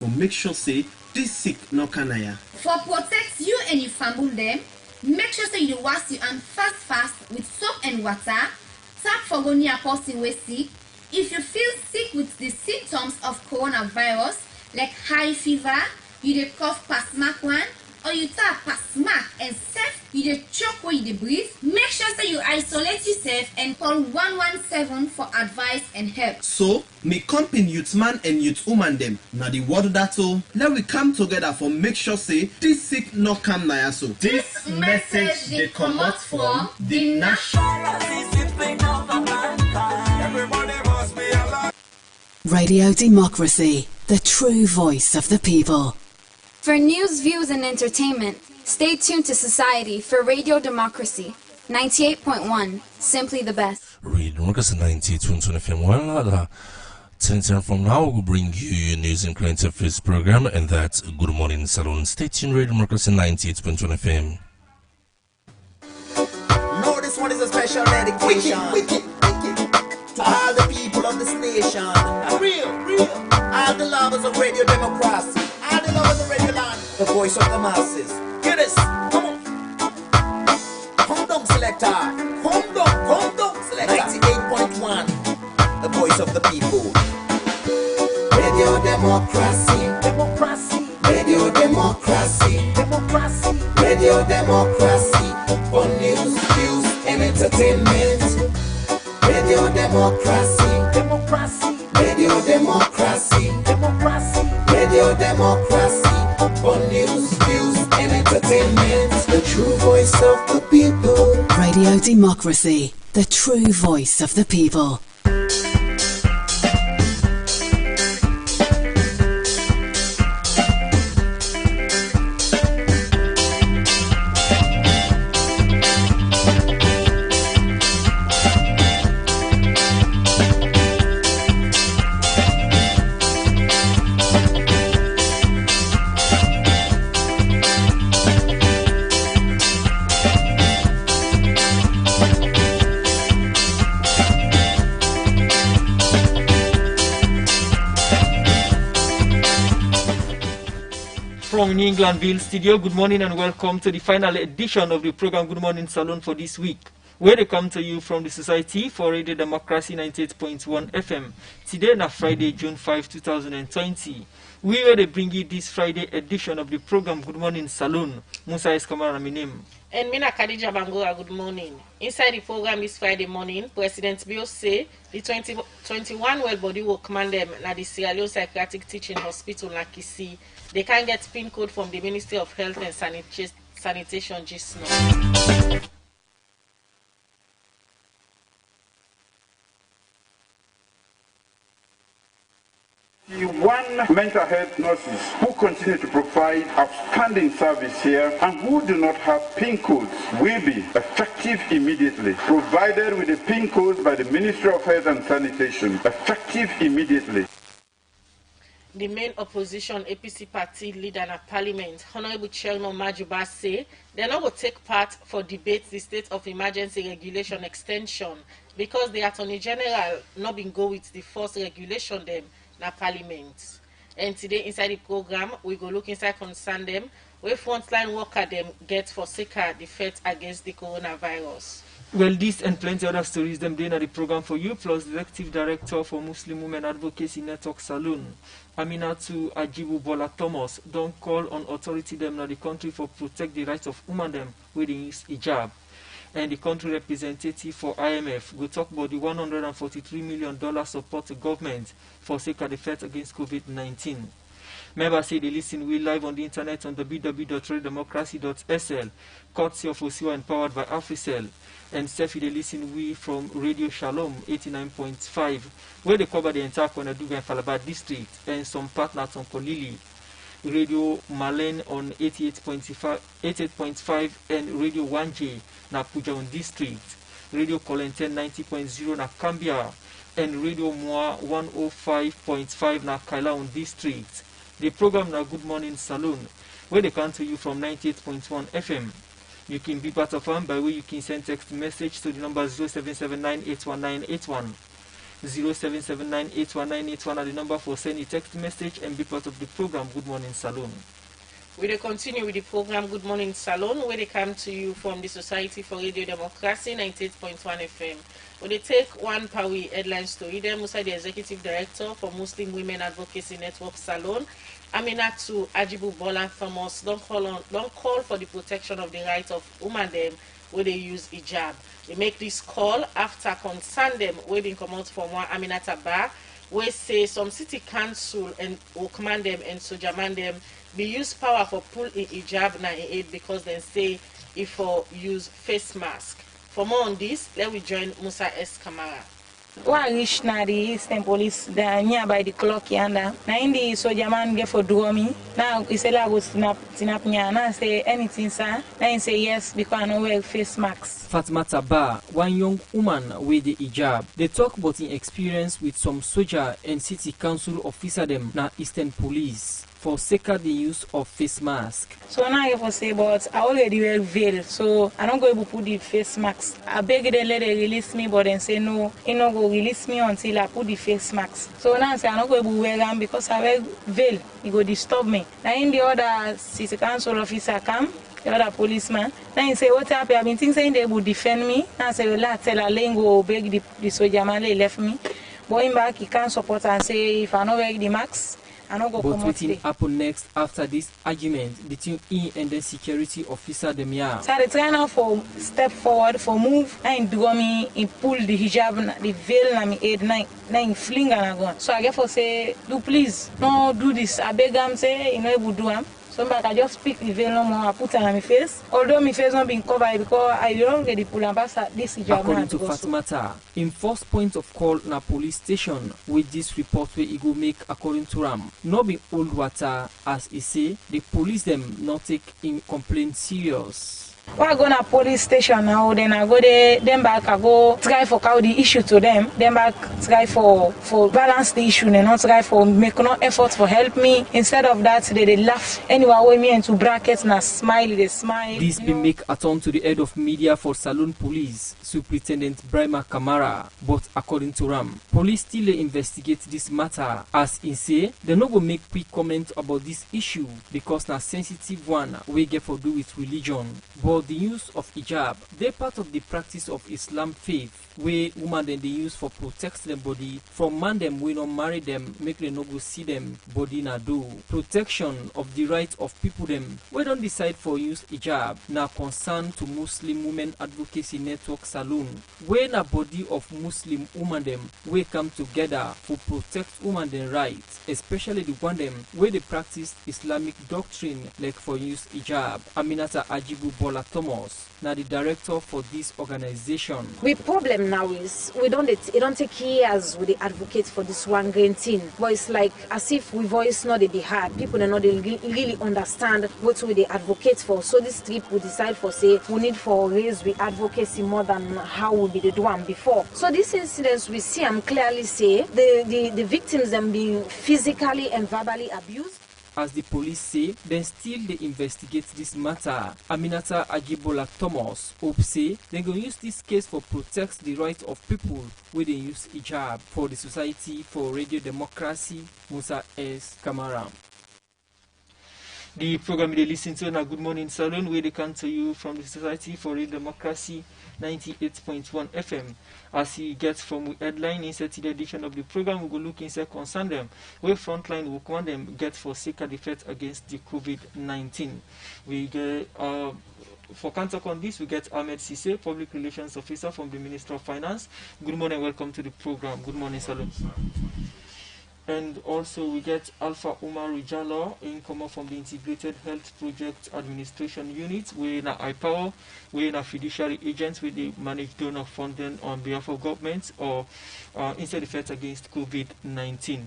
But make sure say this sick no canaya. For protect you and your family them, make sure say you wash your hands fast with soap and water. Tap for when you are person we sick. If you feel sick with the symptoms of coronavirus, like high fever, you dey cough past mark one, or you tap past mark and self, you dey choke where you dey breathe, make sure that you isolate yourself and call 117 for advice and help. So, me company youth man and youth woman them. Now the word that all, let we come together for make sure say this sick no come naya so. This message they come out from the national. Radio Democracy, the true voice of the people. For news, views, and entertainment, stay tuned to Society for Radio Democracy, 98.1, simply the best. Radio Democracy 98.1 FM. Well, 10 from now, we'll bring you your news and current affairs program, and that's Good Morning Salone. Stay tuned, Radio Democracy 98.1 FM. No, this one is a special dedication. Wicked. To all the people of this nation. Real. All the lovers of Radio Democracy. All the lovers of Radio Land. The voice of the masses. Get this. Come on. Come down, selector. Come down, selector. 98.1. The voice of the people. Radio Democracy. Radio Democracy. Radio Democracy. For news, views, and entertainment. Radio Democracy. Radio Democracy. Radio Democracy. For news, views, and entertainment. The true voice of the people. Radio Democracy, the true voice of the people. From New Englandville studio, good morning and welcome to the final edition of the program Good Morning Salone for this week, where they come to you from the Society for Radio Democracy 98.1 FM. Today na Friday, June 5, 2020. We will bring you this Friday edition of the program Good Morning Salone. Musa is coming on my name. And Mina Khadija Bangura, good morning. Inside the program this Friday morning, President Bill say the 21 well-body will command them at the Sierra Leone Psychiatric Teaching Hospital in Kisi. They can get PIN code from the Ministry of Health and Sanitation just now. The one mental health nurses who continue to provide outstanding service here and who do not have PIN codes will be effective immediately, provided with a PIN code by the Ministry of Health and Sanitation, effective immediately. The main opposition APC party leader in Parliament, Honorable Chairman Majuba, say they are not going to take part for debates the state of emergency regulation extension because the Attorney General not been go with the first regulation them in Parliament. And today inside the program, we go look inside concern them where frontline worker them get for sicker the fight against the coronavirus. Well, this and plenty other stories them doing at the program for you, plus the Executive Director for Muslim Women Advocacy Network Salone, Aminatu Ajibu Bola Thomas, don't call on authority them in the country for protect the rights of women them wearing hijab. And the country representative for IMF will talk about the $143 million support to government for sake of the fight against COVID-19. Members say they listen we live on the internet on www.radiodemocracy.sl, courtesy of Osiwa and powered by AfriCell. And Sefi they listen we from Radio Shalom 89.5, where they cover the entire Konaduga and Falaba district and some partners on Kolili. Radio Malen on 88.5 and Radio 1J na Pujaun district. Radio Kolenten 90.0 na Cambia and Radio Moa 105.5 na Kailaon district. The program na Good Morning Salone, where they come to you from 98.1 FM. You can be part of them by way you can send text message to the number 0779-819-81. 0779819881 are the number for send a text message and be part of the program Good Morning Salone. We will continue with the program Good Morning Salone, where they come to you from the Society for Radio Democracy 98.1 FM. We will take one per week headlines to read them. Musa, the Executive Director for Muslim Women Advocacy Network Salone, Aminatu Ajibu Bola Thomas, don't call for the protection of the rights of women them where they use hijab. They make this call after concern them where they come out from one Aminata Bar, where say some city council and will command them and soldier man them be use power for pull in hijab 98 because they say if for use face mask. For more on this, let me join Musa S. Kamara. Wa reach na the Eastern Police there nearby the clock yanda. Na in the soldier man get for draw me. Now he said I go snap nya. Now say anything sir. Now he say yes because I know wear face masks. Fatima Taba, one young woman with the hijab. They talk about in experience with some soldier and city council officer them na Eastern Police for sake of the use of face mask. So now I for say, but I already wear veil, so I don't go able to put the face mask. I beg them let they release me, but then say no, you not go release me until I put the face mask. So now I say I don't go able to wear them because I wear veil. It go disturb me. Now in the other city council officer come, the other policeman. Then he say, what happened? I've been thinking they would defend me. Now I say, well, I tell a go beg the soldier man, they left me. But him back, he can't support and say, if I don't wear the mask, but what will happen next after this argument between he and the security officer them here? So they try now for step forward, for move, and do me, and pull the hijab, the veil na me head, na fling and go. So I get for say, do please, no do this. I beg them say, you know, you do them. So I just pick the veil no more, I put it on my face. Although my face not being covered because I don't get the pull and pass this hijab. According to Fatimata, in first point of call na police station with this report where he go make according to Ram. No be old water as he say, the police them not take in complaint serious. I go to police station now, then I go there, then back I go try for call the issue to them, then back try for balance the issue and not try for make no effort for help me. Instead of that, they laugh anyway way me into brackets and smile, they smile. This be make a turn to the head of media for Salone Police, Superintendent Brahma Kamara, but according to Ram, police still investigate this matter as he say they no go make quick comment about this issue because na sensitive one we get for do with religion. But the use of hijab, they part of the practice of Islam faith, where women then they use for protect them body from man them we not marry them, make them no go see them body na do. Protection of the rights of people them we don't decide for use hijab na concern to Muslim Women Advocacy Network Salone, where na body of Muslim women them we come together for protect women them rights, especially the one them where they practice Islamic doctrine like for use hijab. Aminata Ajibu Bola Thomas, now the director for this organization. The problem now is it don't take years with the advocate for this one green thing, but it's like as if we voice not they be hard. People are not really understand what we they advocate for. So this trip we decide for say we need for raise we advocacy more than how we be the doing before. So this incidents we see clearly say the victims them being physically and verbally abused. As the police say, then still they investigate this matter. Aminata Ajibola Thomas hope say they go use this case for protect the rights of people where they use hijab for the Society for Radio Democracy, Musa S. Kamara. The program they listen to na Good Morning Salone, where they come to you from the Society for Radio Democracy 98.1 FM. As he gets from headline inside the edition of the program, we go look inside concern them, where frontline will command them get for sicker defense against the COVID-19. We get for contact on this, we get Ahmed Sise, Public Relations Officer from the Ministry of Finance. Good morning, welcome to the program. Good morning, Salone. And also we get Alpha Umar Rijalo, incomer from the Integrated Health Project Administration Unit. We're in a iPower, we're in a fiduciary agents with the managed donor funding on behalf of governments or inside the fight against COVID-19.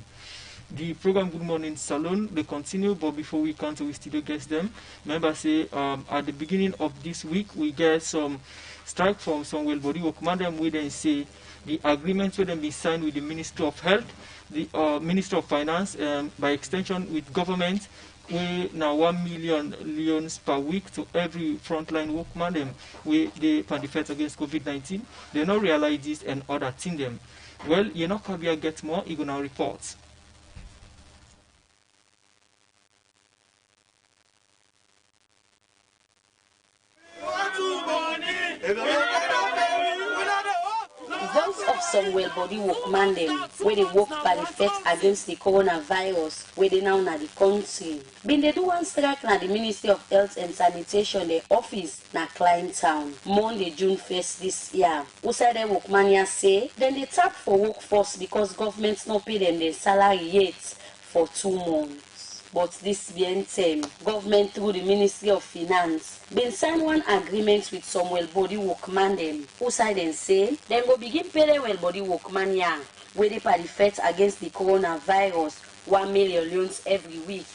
The program Good Morning Salone, they continue, but before we come to we studio guest them, remember say at the beginning of this week we get some strike from some well body will command them with and say the agreement will then be signed with the Ministry of Health, the Ministry of Finance, by extension with government, we now 1 million loans per week to every frontline workman them we they can defend against COVID-19. They not realize this and other thing them. Well, you know, Kabia get more, he gonna report. Voice of some well-body workman them, where they work by the fight against the coronavirus, where they now na the country. Been they do one strike na the Ministry of Health and Sanitation, the office na Klein Town, Monday, June 1st this year. Outside the workmania say, then they tap for workforce because government not pay them their salary yet for 2 months. But this being time, government through the Ministry of Finance been sign one agreement with some well-body workman them, who side and say then go begin pay the well-body workman ya, where they party fight against the coronavirus 1 million loans every week.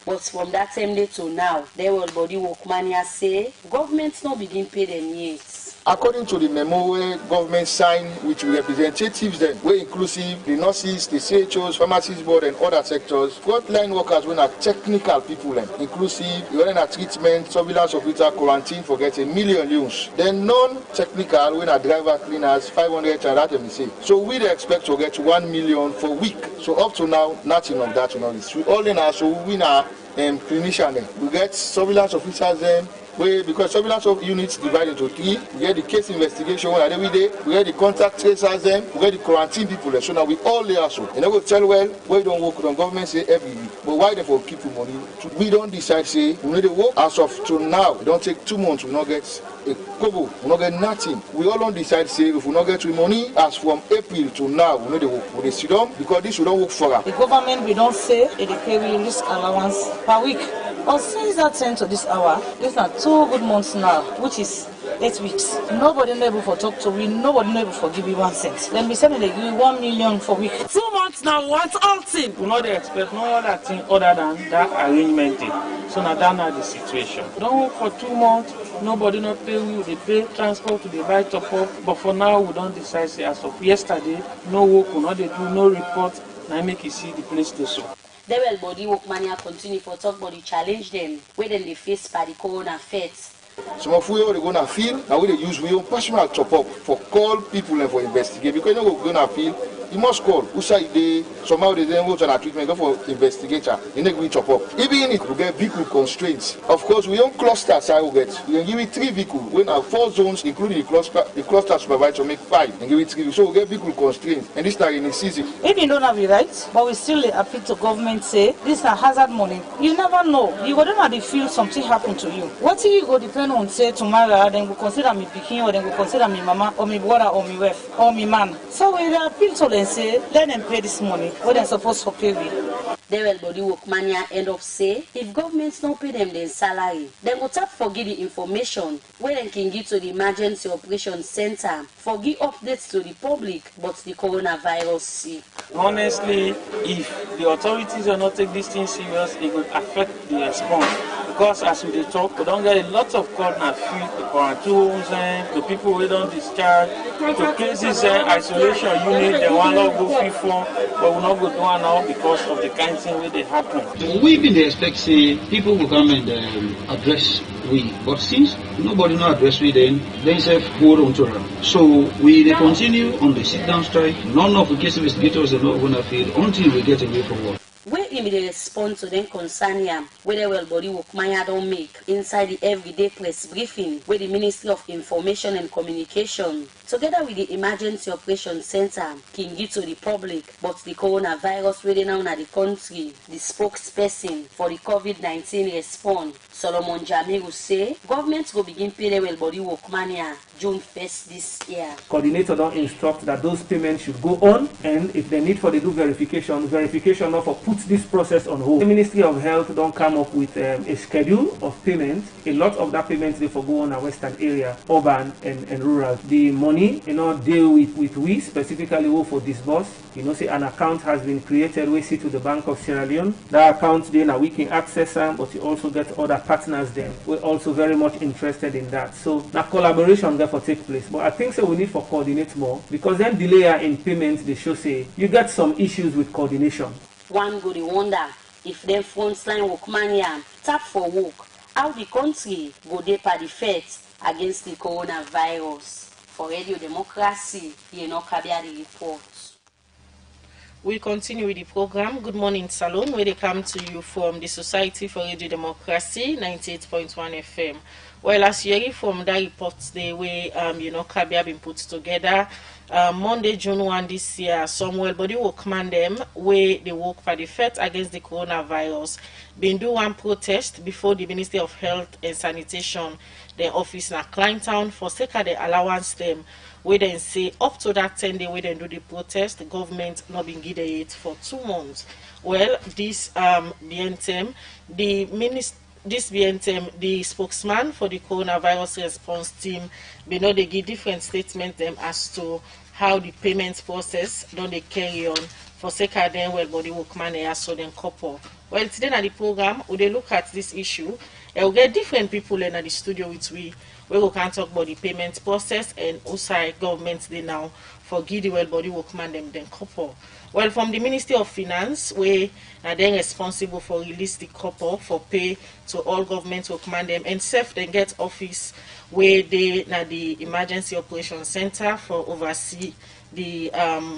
But from that time day to now, the well-body workman ya say government not begin pay them yet. According to the memo where government signed with representatives then, where inclusive the nurses, the CHOs, pharmacists board and other sectors, frontline workers when are technical people then, inclusive, when are treatment, surveillance officer, quarantine for getting 1 million loans. Then non-technical when are driver cleaners, 500 and that we say. So we expect to get 1 million for week. So up to now, nothing of that. We all in our so we now clinician then. We get surveillance officers then. Because surveillance of units divided into 3, we get the case investigation one every day, we get the contact tracers them, we get the quarantine people there. So now we all there so. And I go tell well, we don't work on government say every week. But why therefore keep the money? We don't decide say we need to work as of to now. It don't take 2 months, we not get a kobo, we not get nothing. We all don't decide say if we not get the money as from April to now, we need to work. We sit down because this will not work for us. The government we don't say it pay risk allowance per week. But since that time to this hour, these are 2 good months now, which is 8 weeks. Nobody know able for talk to we, nobody know able for give you 1 cent. Then we said they give you 1 million for week. 2 months now, what's all thing? We not expect no other thing other than that arrangement. So now that's not the situation. Don't work for 2 months, nobody not pay we, they pay transport to the right top up. But for now, we don't decide say as of yesterday, no work, we not they do no report, now make you see the place to so. The well-body workmania continue for talk body challenge them where then they face by the corona feds. Some of we are going to feel, now we use we own personal top up for call people and for investigate. Because you know we're going to feel, you must call. Who say they somehow they then go to a treatment, go for investigator, you need to chop up. Even if we get vehicle constraints, of course we don't cluster side we get. We can give it 3 vehicles. When our 4 zones, including the cluster supervisor, make 5 and give it 3. So we get vehicle constraints, and this is in the season. If you don't have it right, but we still appeal to government say this is a hazard money. You never know. You go down at the field, something happen to you. What if you go depend on say tomorrow, then we consider me picking or then we consider me mama or me brother or me wife or me man. So we appeal to them say let them pay this money. What they're supposed to pay with. The well-body workmania end up say if governments don't pay them their salary, then go tap for give the information where they can give to the emergency operations center for give updates to the public but the coronavirus sick. Honestly, if the authorities are not take this thing serious, it will affect the response. Because as we talk, we don't get a lot of call and feed the quarantines, the people who don't discharge, the places isolation unit, they want to go free form, but we not go do one now because of the kind of thing where they happen. We been expect say people will come and address we, but since nobody not address we, then they self hold on to them. So we continue on the sit down strike. None of the case investigators are not going to fail until we get away from work. Where immediate response to them concern yam, where the well-body workmania don't make inside the everyday press briefing where the Ministry of Information and Communication together with the Emergency Operations Center can give to the public but the coronavirus where they now in the country, the spokesperson for the COVID-19 response, Solomon Jamiru say government will begin pay the well-body workmania June 1st this year. Coordinator don't instruct that those payments should go on, and if they need for they do verification not for put this process on hold. The Ministry of Health don't come up with a schedule of payment. A lot of that payment they for go on a western area, urban and rural. The money, deal with we specifically for disburse. Say an account has been created, we see to the Bank of Sierra Leone. That account then we can access them, but you also get other partners then. We're also very much interested in that. So now collaboration therefore take place. But I think so we need for coordinate more because then delay in payments they show say you get some issues with coordination. One go dey wonder if them frontline workmania tap for work, how the country go dey pa the fight against the coronavirus. For Radio Democracy, Kabia the report. We continue with the program Good Morning Salone, where they come to you from the Society for Radio Democracy, 98.1 FM. Well, as you hear from that report, the way Kabia been put together, Monday, June 1 this year, some well-body workman them where they work for the fight against the coronavirus, been do one protest before the Ministry of Health and Sanitation, the office in Kleintown, for sake of the allowance them. We then say up to that 10 day we then do the protest, the government not been given it for 2 months. Well, this BNTM, the spokesman for the coronavirus response team, they give different statements them as to how the payment process don't they carry on for sake of them well body workman so then couple. Well, today at the program, we they look at this issue. We'll get different people in the studio with we can talk about the payment process and also government they now for give the well body workman them then couple. Well, from the Ministry of Finance, we are then responsible for release the couple for pay to all government workman them and self then get office where they na the Emergency Operations Center for oversee the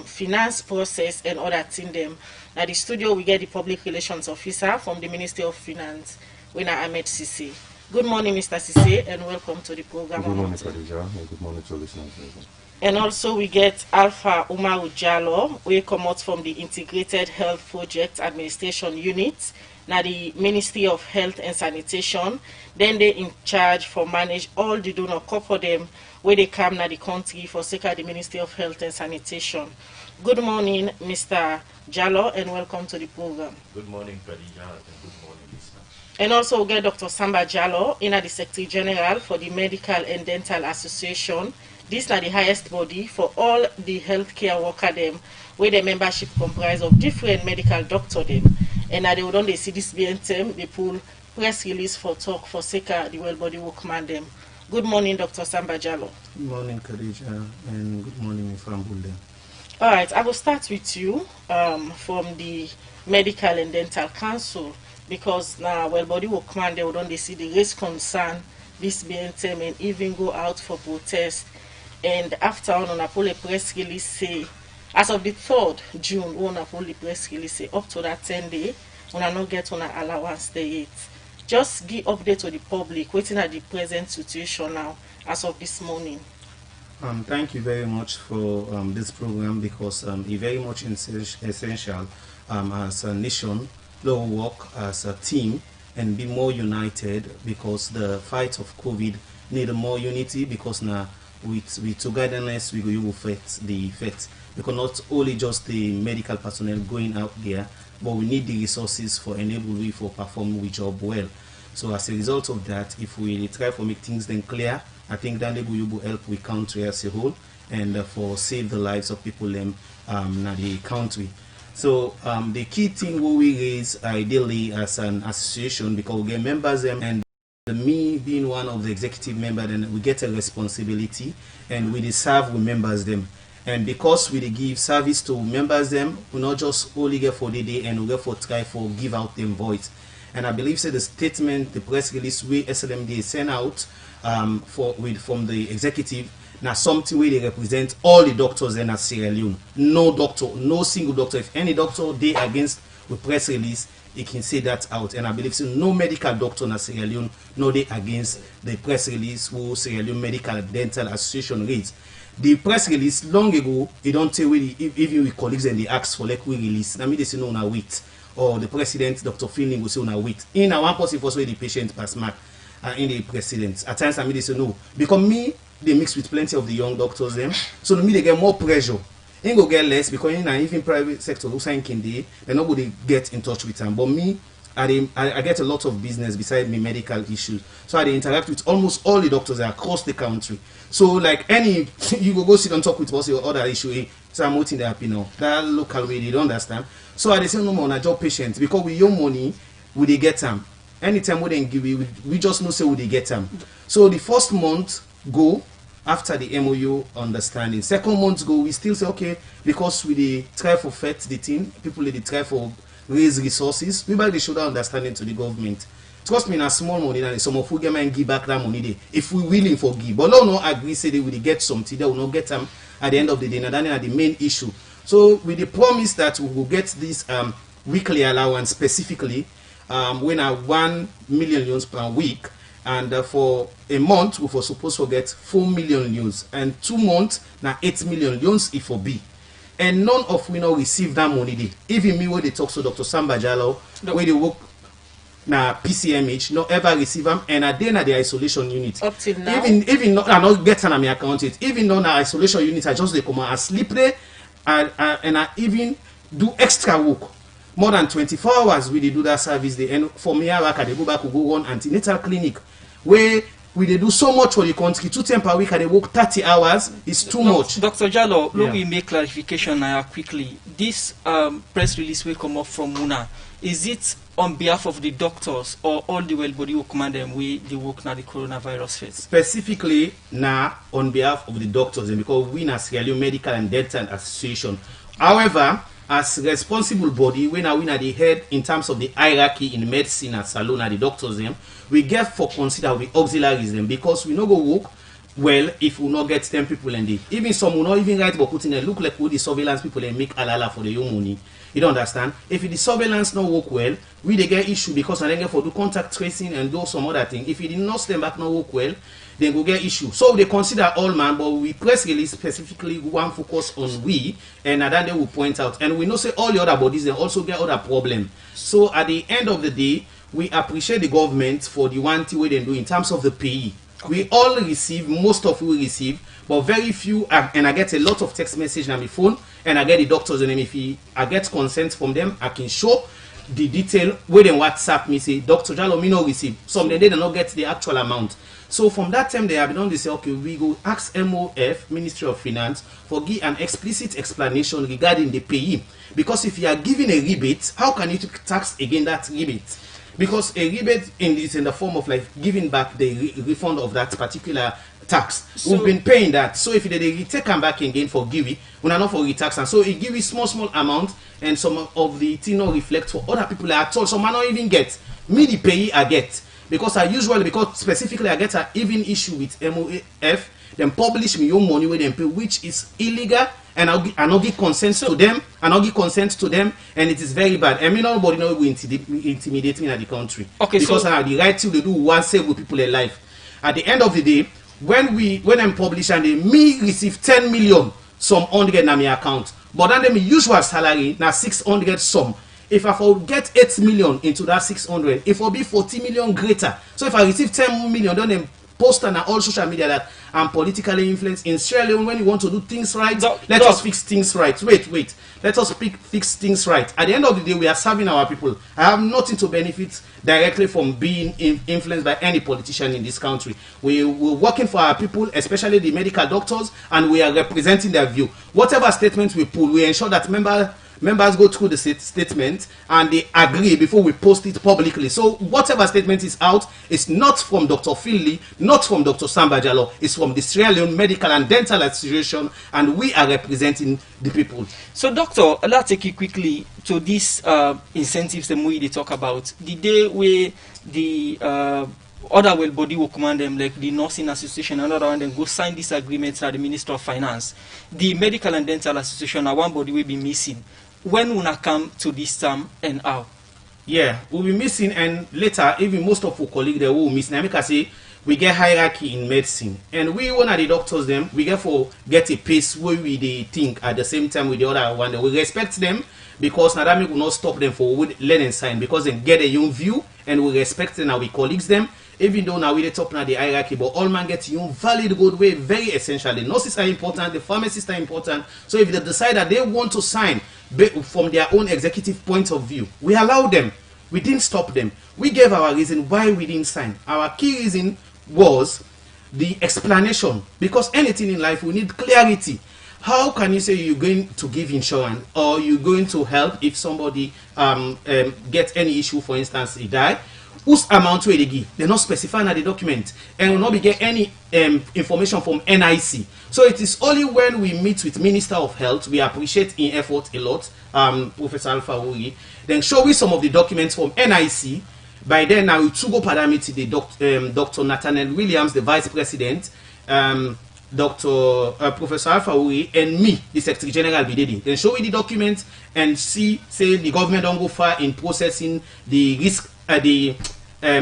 finance process and other thing them. Now the studio we get the Public Relations Officer from the Ministry of Finance, Wina Ahmed Sisi. Good morning, Mr. Sisi, and welcome to the program. Good morning, Khadija, and good morning to listeners. And also we get Alpha Umaru Jallo, we come out from the Integrated Health Project Administration Unit, now the Ministry of Health and Sanitation. Then they in charge for manage all the donor couple them where they come now the country for sake of the Ministry of Health and Sanitation. Good morning, Mr. Jallo, and welcome to the program. Good morning, Khadija, and good morning, listeners. And also we get Dr. Samba Jallo, the Secretary General for the Medical and Dental Association. This is the highest body for all the healthcare worker them, where the membership comprise of different medical doctor them. And now they see this BNTM, they pull press release for talk for Seka, the well body workman them. Good morning, Dr. Samba Jallo. Good morning, Khadija, and good morning, Ifambulde. All right, I will start with you from the Medical and Dental Council, because now well body workman they see the raise concern this BNTM and even go out for protest. And after on a press release say, as of the 3rd June, on a press release say up to that 10 day, on a not get on an allowance day yet. Just give update to the public, waiting at the present situation now, as of this morning. Thank you very much for this program, because it's very much essential as a nation to work as a team and be more united, because the fight of COVID need more unity, because now with togetherness we will fight the effect, because not only just the medical personnel going out there, but we need the resources for enable we for perform we job well. So as a result of that, if we try to make things then clear, I think that will help we country as a whole and for save the lives of people in the country. So the key thing we raise ideally as an association, because we get members and me being one of the executive members, then we get a responsibility and we serve with members them. And because we give service to members them, we not just only get for the day and we get for try for give out them voice. And I believe the statement, the press release we SLMD sent out from the executive, now something where they represent all the doctors in Sierra Leone. No doctor, no single doctor. If any doctor they against with press release, he can say that out. And I believe no medical doctor in Sierra Leone no they against the press release who Sierra Leone Medical Dental Association reads. The press release long ago, it don't tell we even with colleagues and they ask for like we release. Now me they say no na wait. Or the president, Dr. Finley, will say no wait. In a one person first way the patient pass mark in the president. At times I mean they say no. Because me, they mix with plenty of the young doctors them. So me they get more pressure. Ain't go get less, because in an even private sector who sign Kindi, then nobody get in touch with them. But me, I get a lot of business beside me medical issues. So I interact with almost all the doctors across the country. So like any you go sit and talk with us your other issue, so I'm waiting there happy now. That local way they don't understand. So I say no more on job patients, because with your money we they get them. Anytime we didn't give we just know say we they get them. So the first month go after the MOU understanding. Second month go, we still say okay, because we they try for fet the team, people they try for raise resources. We buy the shoulder understanding to the government. Trust me, na small money, and some of we get and give back that money there. If we willing for give, but no agree say they will get something, they will not get them at the end of the day. Now that is the main issue. So with the promise that we will get this weekly allowance specifically, when I 1 million units per week, and for a month we were supposed to get 4 million units, and 2 months now 8 million units if for B. And none of we now receive that money there. Even me when they talk to Dr. Samba Jallo, where they work na PCMH, not ever receive them, and I then at the isolation unit. Up till now. Even not I not get on my account it. Even though na isolation unit, I just they come and sleep there, and I even do extra work. More than 24 hours we they do that service there. And for me, I they go back to go on antenatal clinic where we they do so much for the country. 2 times per week and they work 30 hours is too much. Dr. Jallo, let me make clarification now quickly. This press release will come up from Muna. Is it on behalf of the doctors or all the well body who command them we they work now the coronavirus phase? Specifically now on behalf of the doctors, because we as Sierra Leone Medical and Dental Association. However, as responsible body, when we are the head in terms of the hierarchy in medicine at Salone, at the doctors them, we get for consider the auxiliaries them, because we no go work well if we not get 10 people in the. Even some will not even write about putting a look like who the surveillance people and make alala for the young money. You don't understand? If the surveillance not work well, we they get issue because I then get for do contact tracing and do some other thing. If it did not stand back not work well, then go get issue. So they consider all man, but we press release specifically one focus on we, and then they will point out. And we know say all the other bodies they also get other problem. So at the end of the day, we appreciate the government for the one thing we they do in terms of the pay. Okay. We all receive, most of we receive, but very few, and I get a lot of text message on my phone, and I get the doctors and if I get consent from them, I can show the detail where they WhatsApp me say, Dr. Jallo, me no receive. Some they did not get the actual amount. So from that time they have done, they say, okay, we go ask MOF, Ministry of Finance, for give an explicit explanation regarding the payee. Because if you are giving a rebate, how can you tax again that rebate? Because a rebate is in the form of like giving back the refund of that particular tax. So we've been paying that. So if they take them back again for give it, we are not for tax, and so it give you small amount, and some of the thing not reflect for other people at all. Some I not even get. Me the payee I get. Because I usually, because specifically I get an even issue with MOF, then publish me your money with them pay, which is illegal, and I'll give consent to them, and it is very bad. I mean, nobody know will intimidate me in the country. Okay, because I have the right to do one save with people alive. At the end of the day, when I'm published and me receive 10 million, some 100 na my account, but then my usual salary na 600 some. If I get 8 million into that 600, it will be 40 million greater. So if I receive 10 million, then post on all social media that I'm politically influenced. In Sierra Leone, when you want to do things right, let us fix things right. Wait. Let us fix things right. At the end of the day, we are serving our people. I have nothing to benefit directly from being influenced by any politician in this country. We're working for our people, especially the medical doctors, and we are representing their view. Whatever statement we pull, we ensure that members go through the statement and they agree before we post it publicly. So whatever statement is out is not from Dr. Finley, not from Dr. Samba Jallo, it's from the Sierra Leone Medical and Dental Association, and we are representing the people. So Doctor, let's take you quickly to these incentives the way they talk about. The day where the other well body will command them, like the nursing association and other one, then go sign this agreement at the Minister of Finance. The Medical and Dental Association are one body will be missing. When will I come to this term and how? Yeah, we'll be missing, and later even most of our colleagues they will miss. Now because say we get hierarchy in medicine, and we one of the doctors them we get a pace where we they think at the same time with the other one. We respect them because now that will not stop them for learning sign, because they get a young view, and we respect them and we colleagues them. Even though now we the top now the hierarchy, but all man get young valid good way very essential. The nurses are important, the pharmacists are important. So if they decide that they want to sign from their own executive point of view, we allow them. We didn't stop them. We gave our reason why we didn't sign. Our key reason was the explanation, because anything in life we need clarity. How can you say you're going to give insurance or you're going to help if somebody gets any issue, for instance, he die? Whose amount will they give? They're not specifying at the document, and will not be get any information from NIC. So it is only when we meet with Minister of Health, we appreciate in effort a lot, Professor Alpha Wuri, then show we some of the documents from NIC. By then now we to go paramit the Dr. Nathaniel Williams, the Vice President, Professor Alfawi and me, the Secretary General, be did it. And show we the document and see, say the government don't go far in processing the risk, the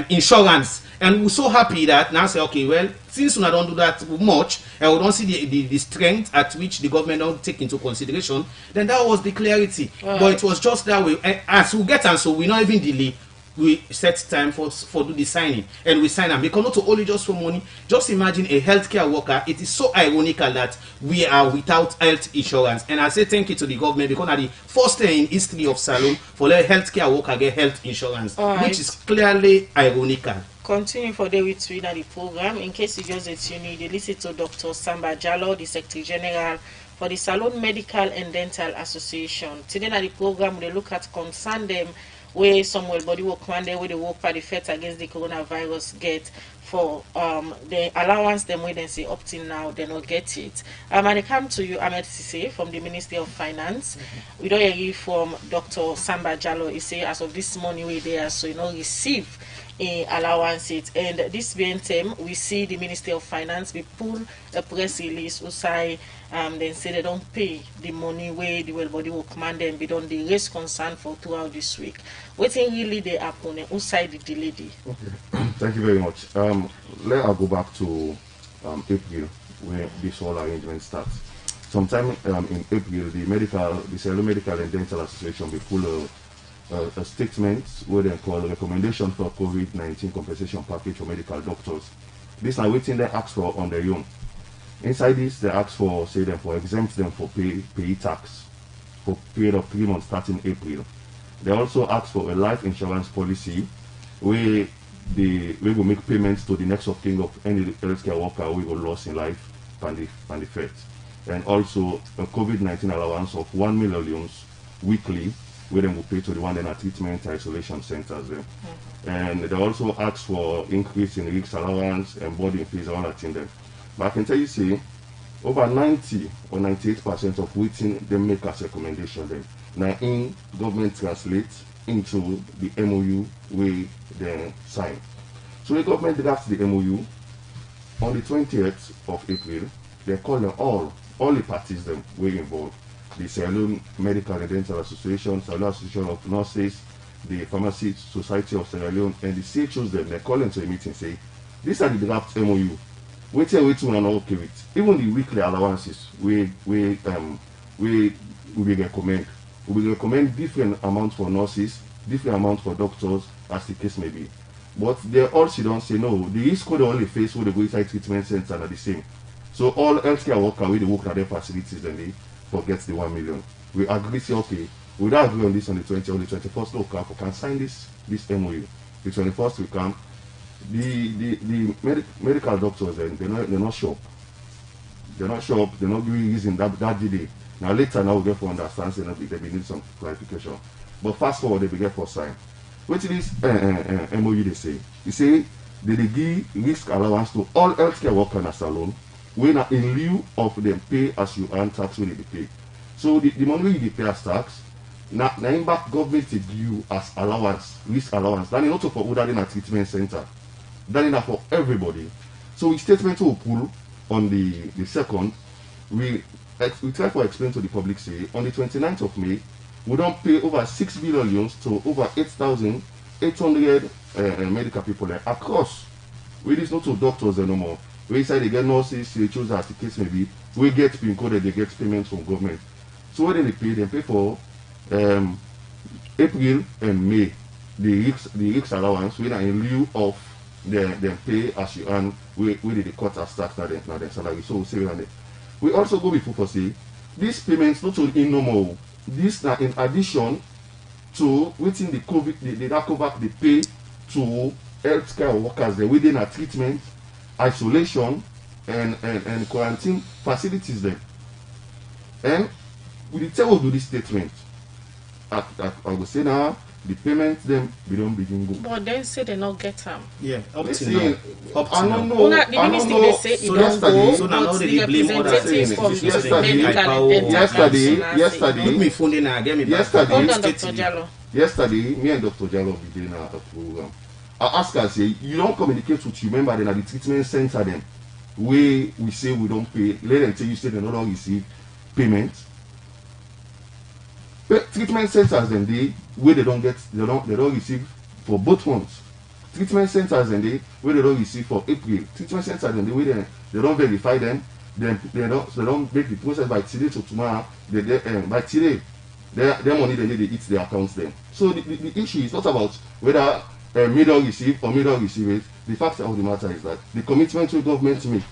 insurance. And we're so happy that now say, okay, well, since we don't do that much, and we don't see the strength at which the government don't take into consideration, then that was the clarity. But it was just that way. As we get and so we not even delay. We set time for do the signing, and we sign them because not only just for money. Just imagine a healthcare worker. It is so ironical that we are without health insurance, and I say thank you to the government because at the first time in history of Salone for let healthcare worker get health insurance, which is clearly ironical. Continue for the with the program. In case you just you need, listen to Dr. Samba Jallo, the Secretary General for the Salone Medical and Dental Association. Today at the program we look at concern them where some body work one day where they work for the fight against the coronavirus get for the allowance them where they say up till now they not get it. And I come to you, Ahmed Sise from the Ministry of Finance. We don't hear from Dr. Samba Jallo. He say as of this morning we there so you know receive allowance it, and this being time we see the Ministry of Finance we pull a press release who say then say they don't pay the money where the well body will command them be done the raise concern for throughout this week. What thing really they happen and who side the delay? Okay. Thank you very much. Let us go back to April where this whole arrangement starts. Sometime in April the Salone Medical and Dental Association will pull a statement where they call a recommendation for COVID-19 compensation package for medical doctors. This is waiting they ask for on their own. Inside this, they ask for, say them for exempt them for pay tax for period of 3 months starting April. They also ask for a life insurance policy where we will make payments to the next of kin of any healthcare worker we will lose in life and the fate. And also a COVID-19 allowance of 1 million weekly where they will pay to the one in a treatment isolation centers there. And they also ask for increase in risk allowance and boarding fees, all that in them. But I can tell you, see, over 90 or 98% of waiting they make as recommendation then. Now in government translate into the MOU we then sign. So the government drafts the MOU on the 20th of April. They call them all the parties them were involved. The Salone Medical and Dental Association, Salone Association of Nurses, the Pharmacy Society of Sierra Leone, and the CHOs them, they call into a meeting say, these are the draft MOU. Wait till we are not okay with. Even the weekly allowances, we recommend. We will recommend different amounts for nurses, different amounts for doctors, as the case may be. But they also don't say no. The risk code only face where they go inside treatment centers are the same. So all healthcare workers with the work at their facilities and they forget the 1 million. We agree, say okay, we don't agree on this on the 20th, on the 21st, no, we can sign this MOU. The 21st we can. The medical doctors then they're not sure. They're not sure. They're not giving reason that day. Now later now we get for understand say they need some clarification. But fast forward they begin for sign. What is this MOU they say? They say they give risk allowance to all healthcare workers in Salone when in lieu of them pay as you earn tax when they pay. So the money you pay as tax, now in back government they give you as allowance, risk allowance. That is not for other than a treatment center. That is for everybody. So the statement will pull on the second, we try to explain to the public say on the 29th of May, we don't pay over 6 billion to over 8,800 medical people across. We is not to doctors anymore. We say they get nurses, they choose as the case may be. We get PIN coded, they get payments from government. So when they pay for April and May, the risk allowance, we are in lieu of the pay as you earn, we did the cut as tax now the salary. So we say that. We also go before for say these payments not only in normal, this are in addition to within the COVID, they come back the pay to healthcare workers there within a treatment, isolation and quarantine facilities there. And we did tell do this statement. I will say now the payment them we don't begin go. But then say they not get them. Yeah, up to now. I don't know. The ministry they say it don't go. So now they blame representatives from the yesterday. Put me phone in and get me back. Hold on, Dr. Jallo. Yesterday, me and Dr. Jallo be doing a program. I ask her, say, you don't communicate with you, remember then at the treatment center then. we say we don't pay, let them tell you say they don't receive payment. But treatment centers and where they don't receive for both months. Treatment centers and where they don't receive for April. Treatment centers and where they don't verify them. They don't make the process by today to tomorrow. By today, their money they eat their accounts then. So the issue is not about whether middle receive or middle receive it. The fact of the matter is that the commitment to government make,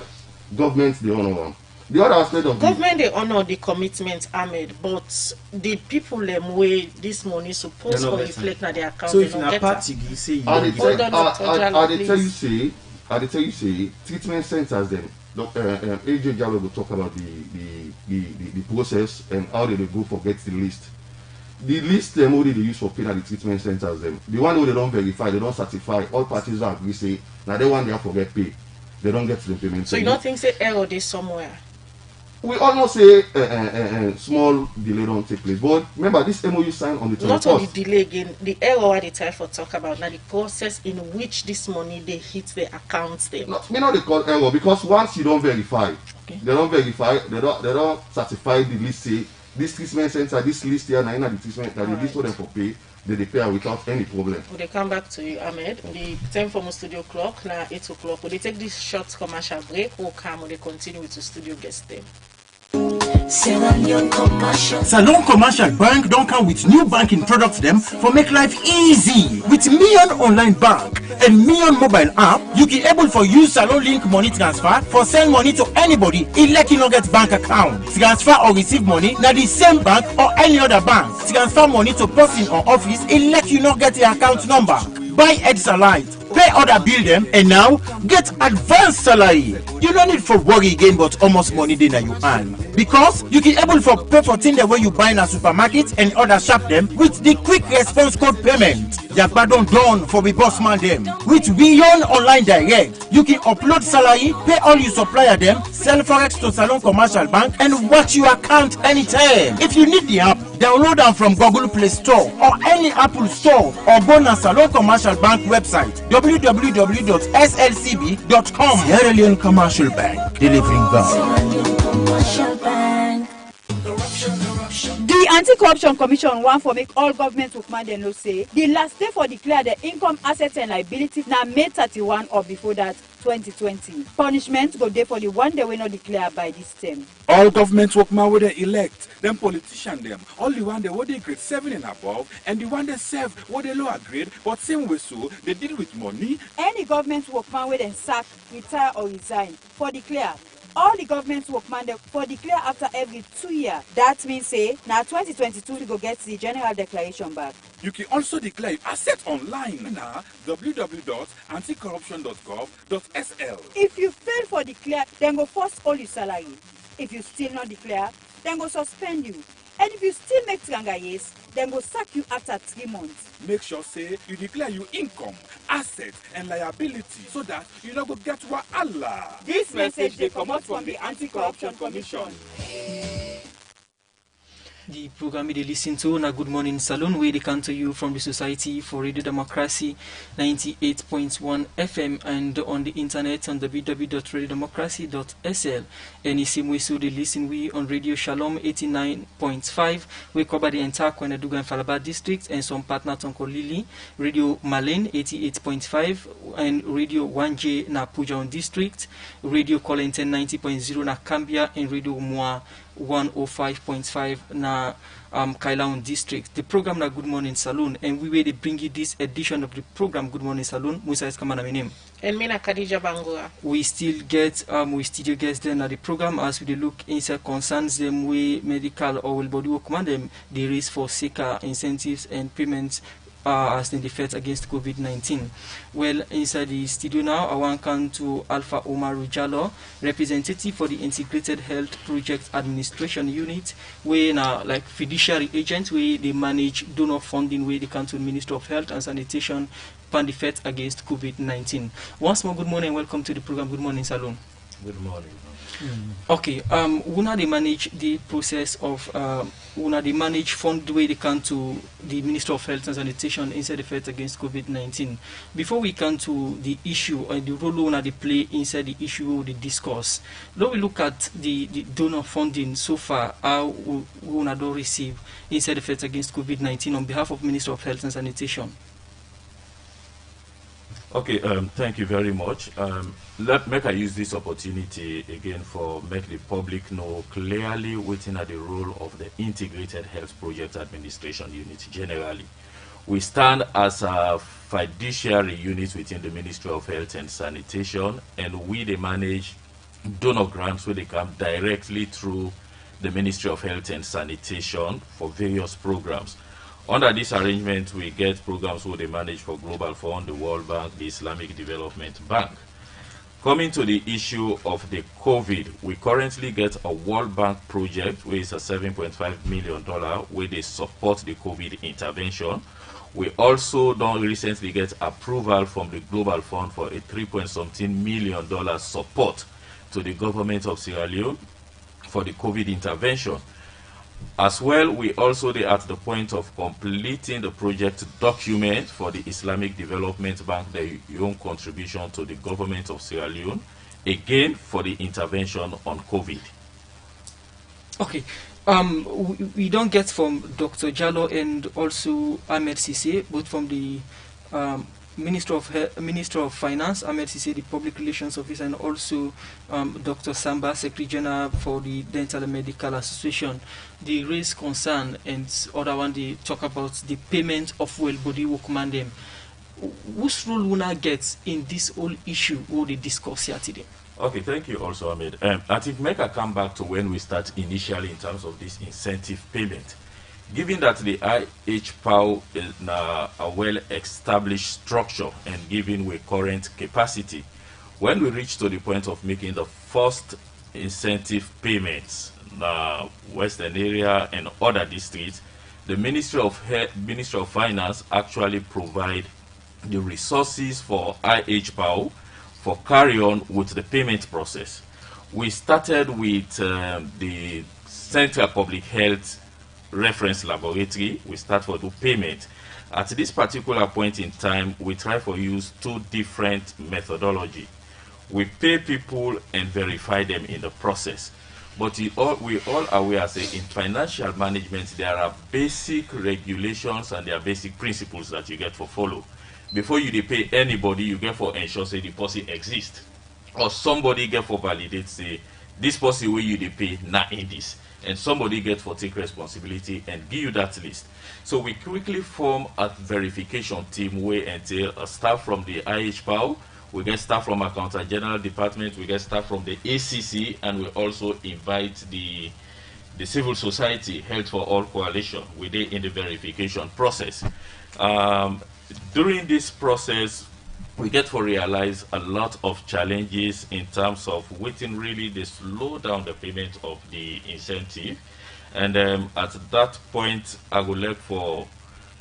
government they honor them. The other aspect of government they honor the commitment, Ahmed, but the people them way this money supposed to reflect na their account. So if na party you say I tell you say treatment centers then AJ Jallo will talk about the process and how they go for get the list. The list them only they use for paying at the treatment centers them. The one who they don't verify, they don't certify, all parties that agree say now they want they have to get paid. They don't get to the payment. So you don't think say error this somewhere? We almost say small delay don't take place. But remember this MOU signed on the 21st. Not on the delay again, the error what they try for talk about now the process in which this money they hit the accounts them. Me not they call error because once you don't verify, okay. They don't certify the list say this treatment center, this list here, now the treatment that the list for them for pay, they pay without any problem. Will they come back to you, Ahmed? The time for my studio clock now 8 o'clock. Will they take this short commercial break or come will they continue with the studio guest them? Salone Commercial Bank don't come with new banking products them for make life easy. With Million Online Bank and Million Mobile app, you can able for use Salone Link money transfer for send money to anybody in like you not get bank account. Transfer or receive money na the same bank or any other bank. Transfer money to person or office in like you not get the account number. Buy heads alike, pay other bill them, and now get advanced salary. You don't need for worry again but almost money then you earn. Because you can able for pay for things the way you buy in a supermarket and other shop them with the quick response code payment. Yakba don't done for the boss man them. With Beyond Online Direct, you can upload salary, pay all your supplier them, sell forex to Salone Commercial Bank, and watch your account anytime. If you need the app, download them from Google Play Store or any Apple Store or go to Salone Commercial Bank website www.slcb.com. Sierra Leone Commercial Bank, delivering value. The Anti-Corruption Commission want for make all government workmen they know say the last day for declare the income, assets and liabilities now May 31 or before that 2020. Punishment go there for the one they will not declare by this term. All government workmen will they elect, them politician them, all the one they would they grade 7 and above, and the one they serve what they lower grade, but same way so they deal with money. Any government workman will then sack, retire or resign for declare. All the government workmen for declare after every 2 years. That means say now 2022 to go get the general declaration back. You can also declare your asset online now www.anticorruption.gov.sl. If you fail for declare, then go force all your salary. If you still not declare, then go suspend you. And if you still make trangayes, then go sack you after 3 months. Make sure say you declare your income, assets and liability so that you don't go get what Allah. This message they come out from the Anti-Corruption Commission. The program they listen to na Good Morning Salone, where they come to you from the Society for Radio Democracy 98.1 FM and on the internet on www.radiodemocracy.sl. And the same way so they listen we on Radio Shalom 89.5. We cover the entire Kwaneduga and Falaba district and some partners on Kolili, Radio Malin 88.5 and Radio 1J na Pujaon district, Radio Colenten 90.0 na Cambia and Radio Moa 105.5 na Kailaon district. The program na Good Morning Salone, and we will bring you this edition of the program Good Morning Salone. Musa is coming name. And me na Khadija Bangura. We still get studio guests then at the program as we look inside concerns them we medical or will body work man them they raise for sicker incentives and payments as in the fight against COVID-19. Well, inside the studio now, I want to come to Alpha Omar Rujalo, representative for the Integrated Health Project Administration Unit, where now like fiduciary agents, where they manage donor funding, where they come to the Ministry of Health and Sanitation, pan the fight against COVID-19. Once more, good morning and welcome to the program Good Morning Salone. Good morning. Okay, una they manage the process of una they manage fund the way they can to the Minister of Health and Sanitation inside the fight against COVID-19. Before we come to the issue and the role una they play inside the issue of the discourse, now we look at the donor funding so far, how una do receive inside the fight against COVID-19 on behalf of Minister of Health and Sanitation. Okay, thank you very much. Make I use this opportunity again for make the public know clearly within the role of the Integrated Health Project Administration Unit generally. We stand as a fiduciary unit within the Ministry of Health and Sanitation, and we they manage donor grants where they come directly through the Ministry of Health and Sanitation for various programs. Under this arrangement, we get programs where they manage for Global Fund, the World Bank, the Islamic Development Bank. Coming to the issue of the COVID, we currently get a World Bank project where it's a $7.5 million where they support the COVID intervention. We also don't recently get approval from the Global Fund for a $3.something million support to the government of Sierra Leone for the COVID intervention. As well, we also are at the point of completing the project document for the Islamic Development Bank, their own contribution to the government of Sierra Leone, again for the intervention on COVID. Okay, we don't get from Dr. Jallo and also Ahmed Sise, both from the Minister of Finance, Ahmed Sise, the Public Relations Officer, and also Dr. Samba, Secretary General for the Dental and Medical Association. They raise concern, and other one they talk about the payment of well body workman them. Whose role will not get in this whole issue what they discuss here today? Okay, thank you also, Ahmed. I think make a come back to when we start initially in terms of this incentive payment. Given that the IHPAO is now a well-established structure and given with current capacity, when we reach to the point of making the first incentive payments in the Western area and other districts, the Ministry of Finance actually provide the resources for IHPAO for carry on with the payment process. We started with the Central Public Health Reference Laboratory. We start for the payment. At this particular point in time, we try for use two different methodology. We pay people and verify them in the process. But we all aware that in financial management, there are basic regulations and there are basic principles that you get for follow. Before you pay anybody, you get for ensure say the policy exists. Or somebody get for validate say this policy where you pay not in this. And somebody get for take responsibility and give you that list. So we quickly form a verification team where entail a staff from the IHPAO, we get staff from Accountant General Department, we get staff from the ACC, and we also invite the civil society, Health for All Coalition, within in the verification process. During this process, we get to realize a lot of challenges in terms of waiting really they slow down the payment of the incentive. And at that point, I would like for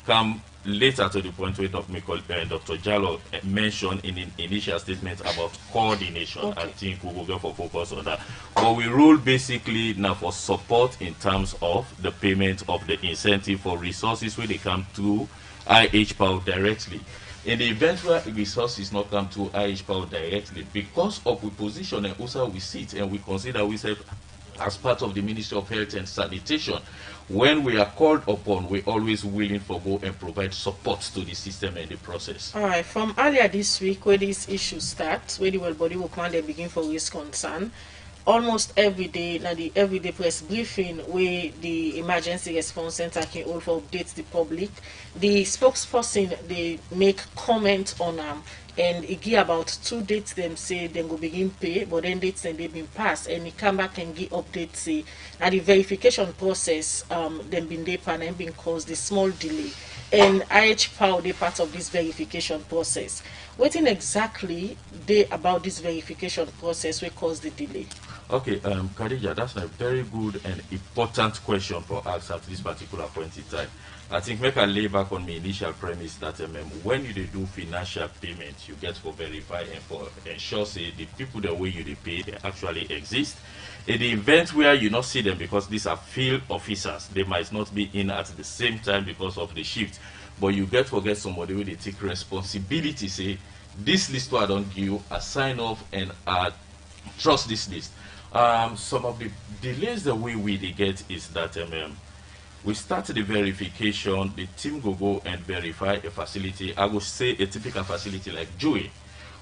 come later to the point where Dr. Jallo mentioned in an initial statement about coordination. Okay. I think we will go for focus on that. But we rule basically now for support in terms of the payment of the incentive for resources where they come to IHPAO directly. In the event where resources not come to IHPAO directly, because of we position and also we sit and we consider ourselves as part of the Ministry of Health and Sanitation, when we are called upon, we're always willing to go and provide support to the system and the process. All right, from earlier this week, where these issues start, where the well body workman they begin for risk concern, almost every day, now the everyday press briefing where the emergency response center can also update the public, the spokesperson they make comment on and it give about 2 dates them say they go begin pay, but then dates then they been passed and he come back and give updates say now the verification process then been there and been caused the small delay. And IHPAO they part of this verification process. What in exactly they about this verification process will cause the delay? Okay, Khadija, that's a very good and important question for us at this particular point in time. I think make a lay back on my initial premise that when you do financial payments, you get for verify and for ensure say the people the way you pay they actually exist. In the event where you not see them because these are field officers, they might not be in at the same time because of the shift, but you get somebody where they take responsibility, say this list I don't give, I sign off and I trust this list. Some of the delays the way we get is that we start the verification, the team go and verify a facility. I would say a typical facility like JUE.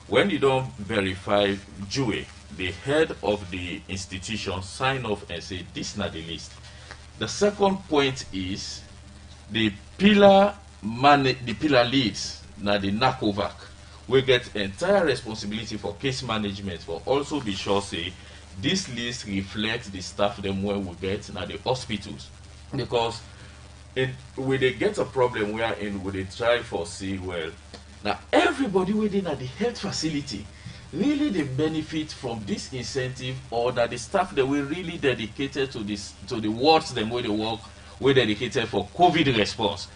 When you don't verify JUE, the head of the institution sign off and say this is not the list. The second point is the pillar leads, now the NACOVAC, we get entire responsibility for case management, but also be sure say this list reflects the staff them where we get now the hospitals, because when they get a problem where when they try for see well now everybody within at the health facility really they benefit from this incentive, or that the staff that we really dedicated to this to the wards them where they work were dedicated for COVID response.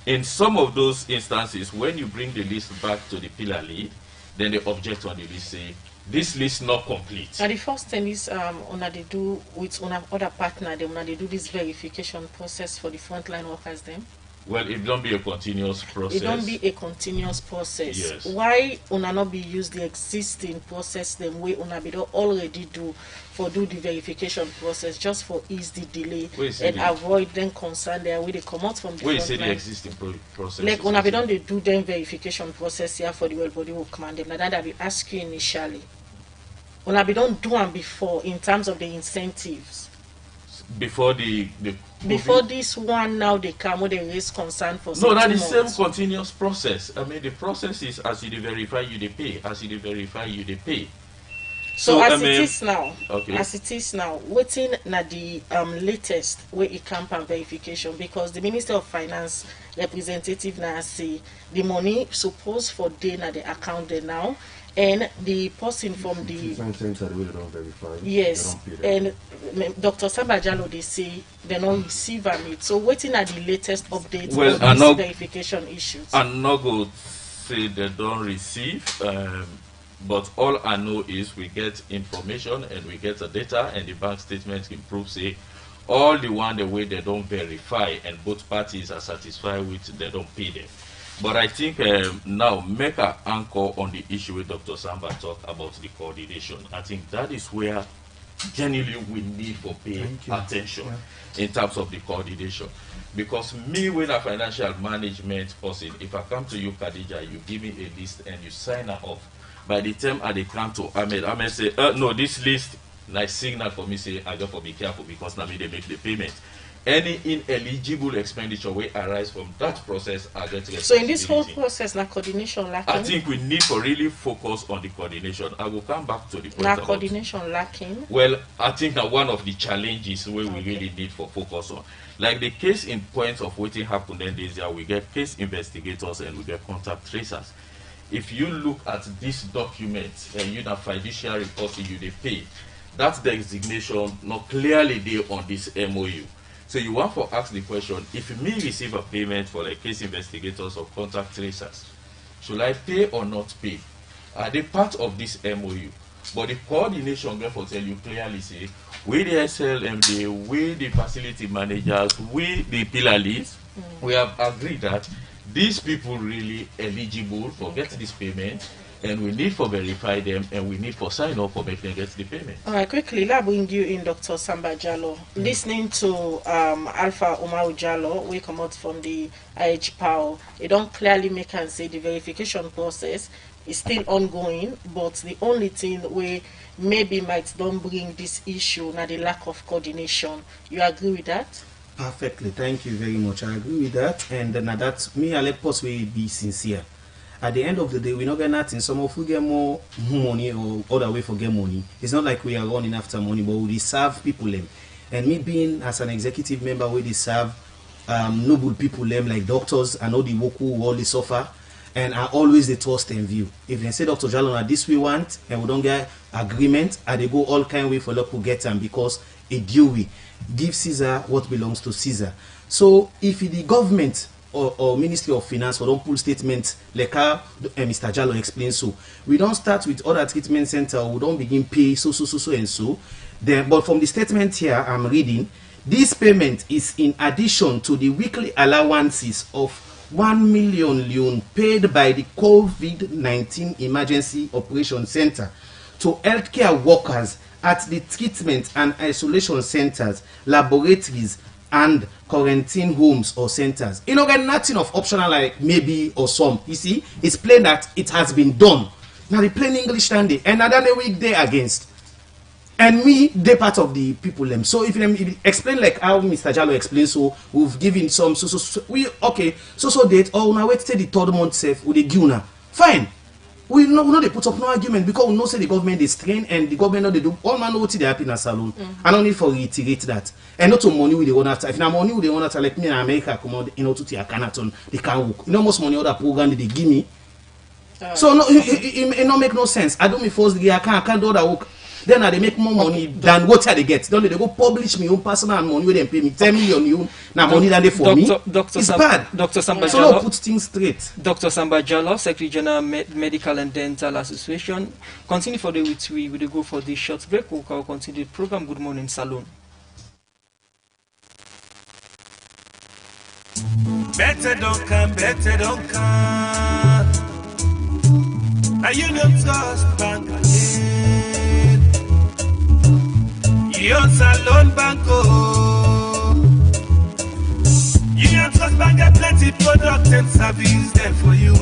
In some of those instances, when you bring the list back to the pillar lead, then they object on the list, say this list not complete. Now the first thing is they do with other partner them they do this verification process for the frontline workers them. Well, it don't be a continuous process. It don't be a continuous process. Yes. Why not be use the existing process them way be already do the verification process just for ease the delay and avoid them concern there where they come out from the frontline. Say the existing process. Like be don't they do them verification process here for the well body work command them. Now that I be ask you initially. Be don't do them before in terms of the incentives. Before the before this one now they come with a raise concern for no, that's the same continuous process. I mean the process is as you verify you pay, as you verify you pay. So as it is now, okay. As it is now, waiting na the latest way it camp and verification, because the Minister of Finance representative now say the money supposed for day na the account there now. And the person from the yes, and Dr. Sambajalo they say they don't receive it. So waiting at the latest updates on these verification issues. I'm not going to say they don't receive, but all I know is we get information and we get the data, and the bank statement improves say all the one the way they don't verify and both parties are satisfied with, they don't pay them. But I think now make an anchor on the issue with Dr. Samba talk about the coordination. I think that is where generally we need for pay attention in terms of the coordination. Because me with a financial management person, if I come to you, Khadija, you give me a list and you sign her off. By the time I come to Ahmed say, no, this list, like signal for me say, I got to be careful because now me they make the payment. Any ineligible expenditure will arise from that process are get responsibility. So in this whole process, coordination lacking? I think we need to really focus on the coordination. I will come back to the point coordination lacking? Well, I think that one of the challenges where we really need for focus on. Like the case in point of what happened then this year, we get case investigators and we get contact tracers. If you look at this document and you have fiduciary policy you they pay, that designation not clearly there on this MOU. So you want to ask the question, if me receive a payment for like case investigators or contact tracers, should I pay or not pay? Are they part of this MOU? But the coordination therefore tell you clearly say, we the SLMD, we the facility managers, we the pillar leads, we have agreed that these people really eligible for get this payment, and we need for verify them, and we need for sign off for making them get the payment. All right, quickly, let's bring you in, Dr. Samba Jallo. Listening to Alpha Umaru Jallo, we come out from the IHPAO, it don't clearly make and say the verification process is still ongoing, but the only thing we maybe might don't bring this issue now the lack of coordination. You agree with that? Perfectly, thank you very much. I agree with that, and now that me, I let us be sincere. At the end of the day, we're not getting nothing. Some of we get more money or other way for get money. It's not like we are running after money, but we serve people them. And me being as an executive member, we serve noble people them like doctors and all the work who all the suffer. and I always the trust and view. If they say Dr. Jalona this we want and we don't get agreement, and they go all kind of way for local get them because a deal we give Caesar what belongs to Caesar. So if the government or Ministry of Finance or don't pull statements like how Mr. Jallo explained, so we don't start with other treatment center, we don't begin pay so and so. Then, but from the statement here I'm reading, this payment is in addition to the weekly allowances of 1 million loan paid by the COVID-19 Emergency Operation Center to healthcare workers at the treatment and isolation centers, laboratories, and quarantine homes or centers. You know, get nothing of optional like maybe or some. You see, it's plain that it has been done. Now the plain English standing, and another week they against. And me, they part of the people them. So if you explain like how Mr. Jallo explained, so we've given some so we okay so date. Oh now wait till the 3rd month safe with the Guna. Fine. We know they put up no argument because we know say the government is trained and the government know they do all man know what they happen in Salone. I don't need for reiterate that. And not to money with the one after. If now money with the one after like me in America come out, you know, to the Canton, they can't work. You know most money other program they give me. So no, it not make no sense. I don't me force the I can't do that work. Then they make more money than what they get. Don't they go publish me own personal money where they pay me 10 million you now money than they for me. It's bad. Dr. Samba so Jallo, put things straight. Dr. Samba Jallo, Secretary General Medical and Dental Association. Continue for the week we will go for the short break. We'll continue the program. Good Morning Salone. Better don't come. Now you don't trust bank again. Union Salone Banco. Union Trust Bank get plenty product and service there for you.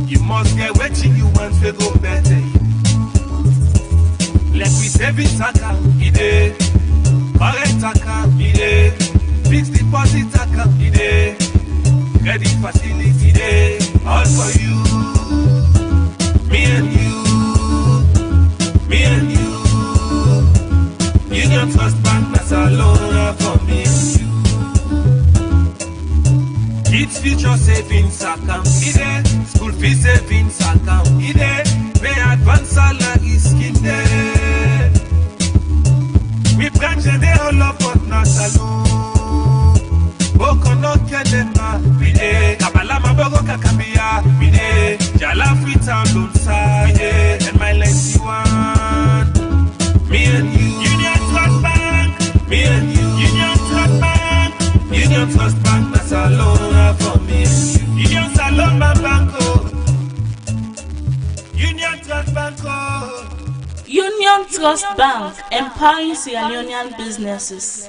You must get what you want to go better. Like we savings account, ide. Current account, ide. Fixed deposit account, ide. Credit facility, ide. All for you. Me and you. Union Trust Bank, that's a loan for me and you. Kids future savings account, ide. School fee savings account, ide. Pay advance salary scheme there. We branch they all up but not alone. Boko no kenema, we de. Kabalama bogo kakabia, we de. Jala frita loan we de. And my lady one. Me and you. Union Trust Bank. Me and you. Union Trust Bank. Union Trust Bank. That's a loan for me and you. Union Salone Banco. Union Trust Banco. Union Trust Bank, empowering Sierra Leonean businesses.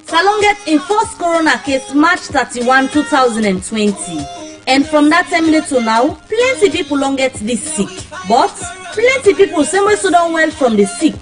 Salone get in first corona case March 31, 2020. And from that time to now, plenty people don't get this sick. But plenty people same way so don't well from the sick.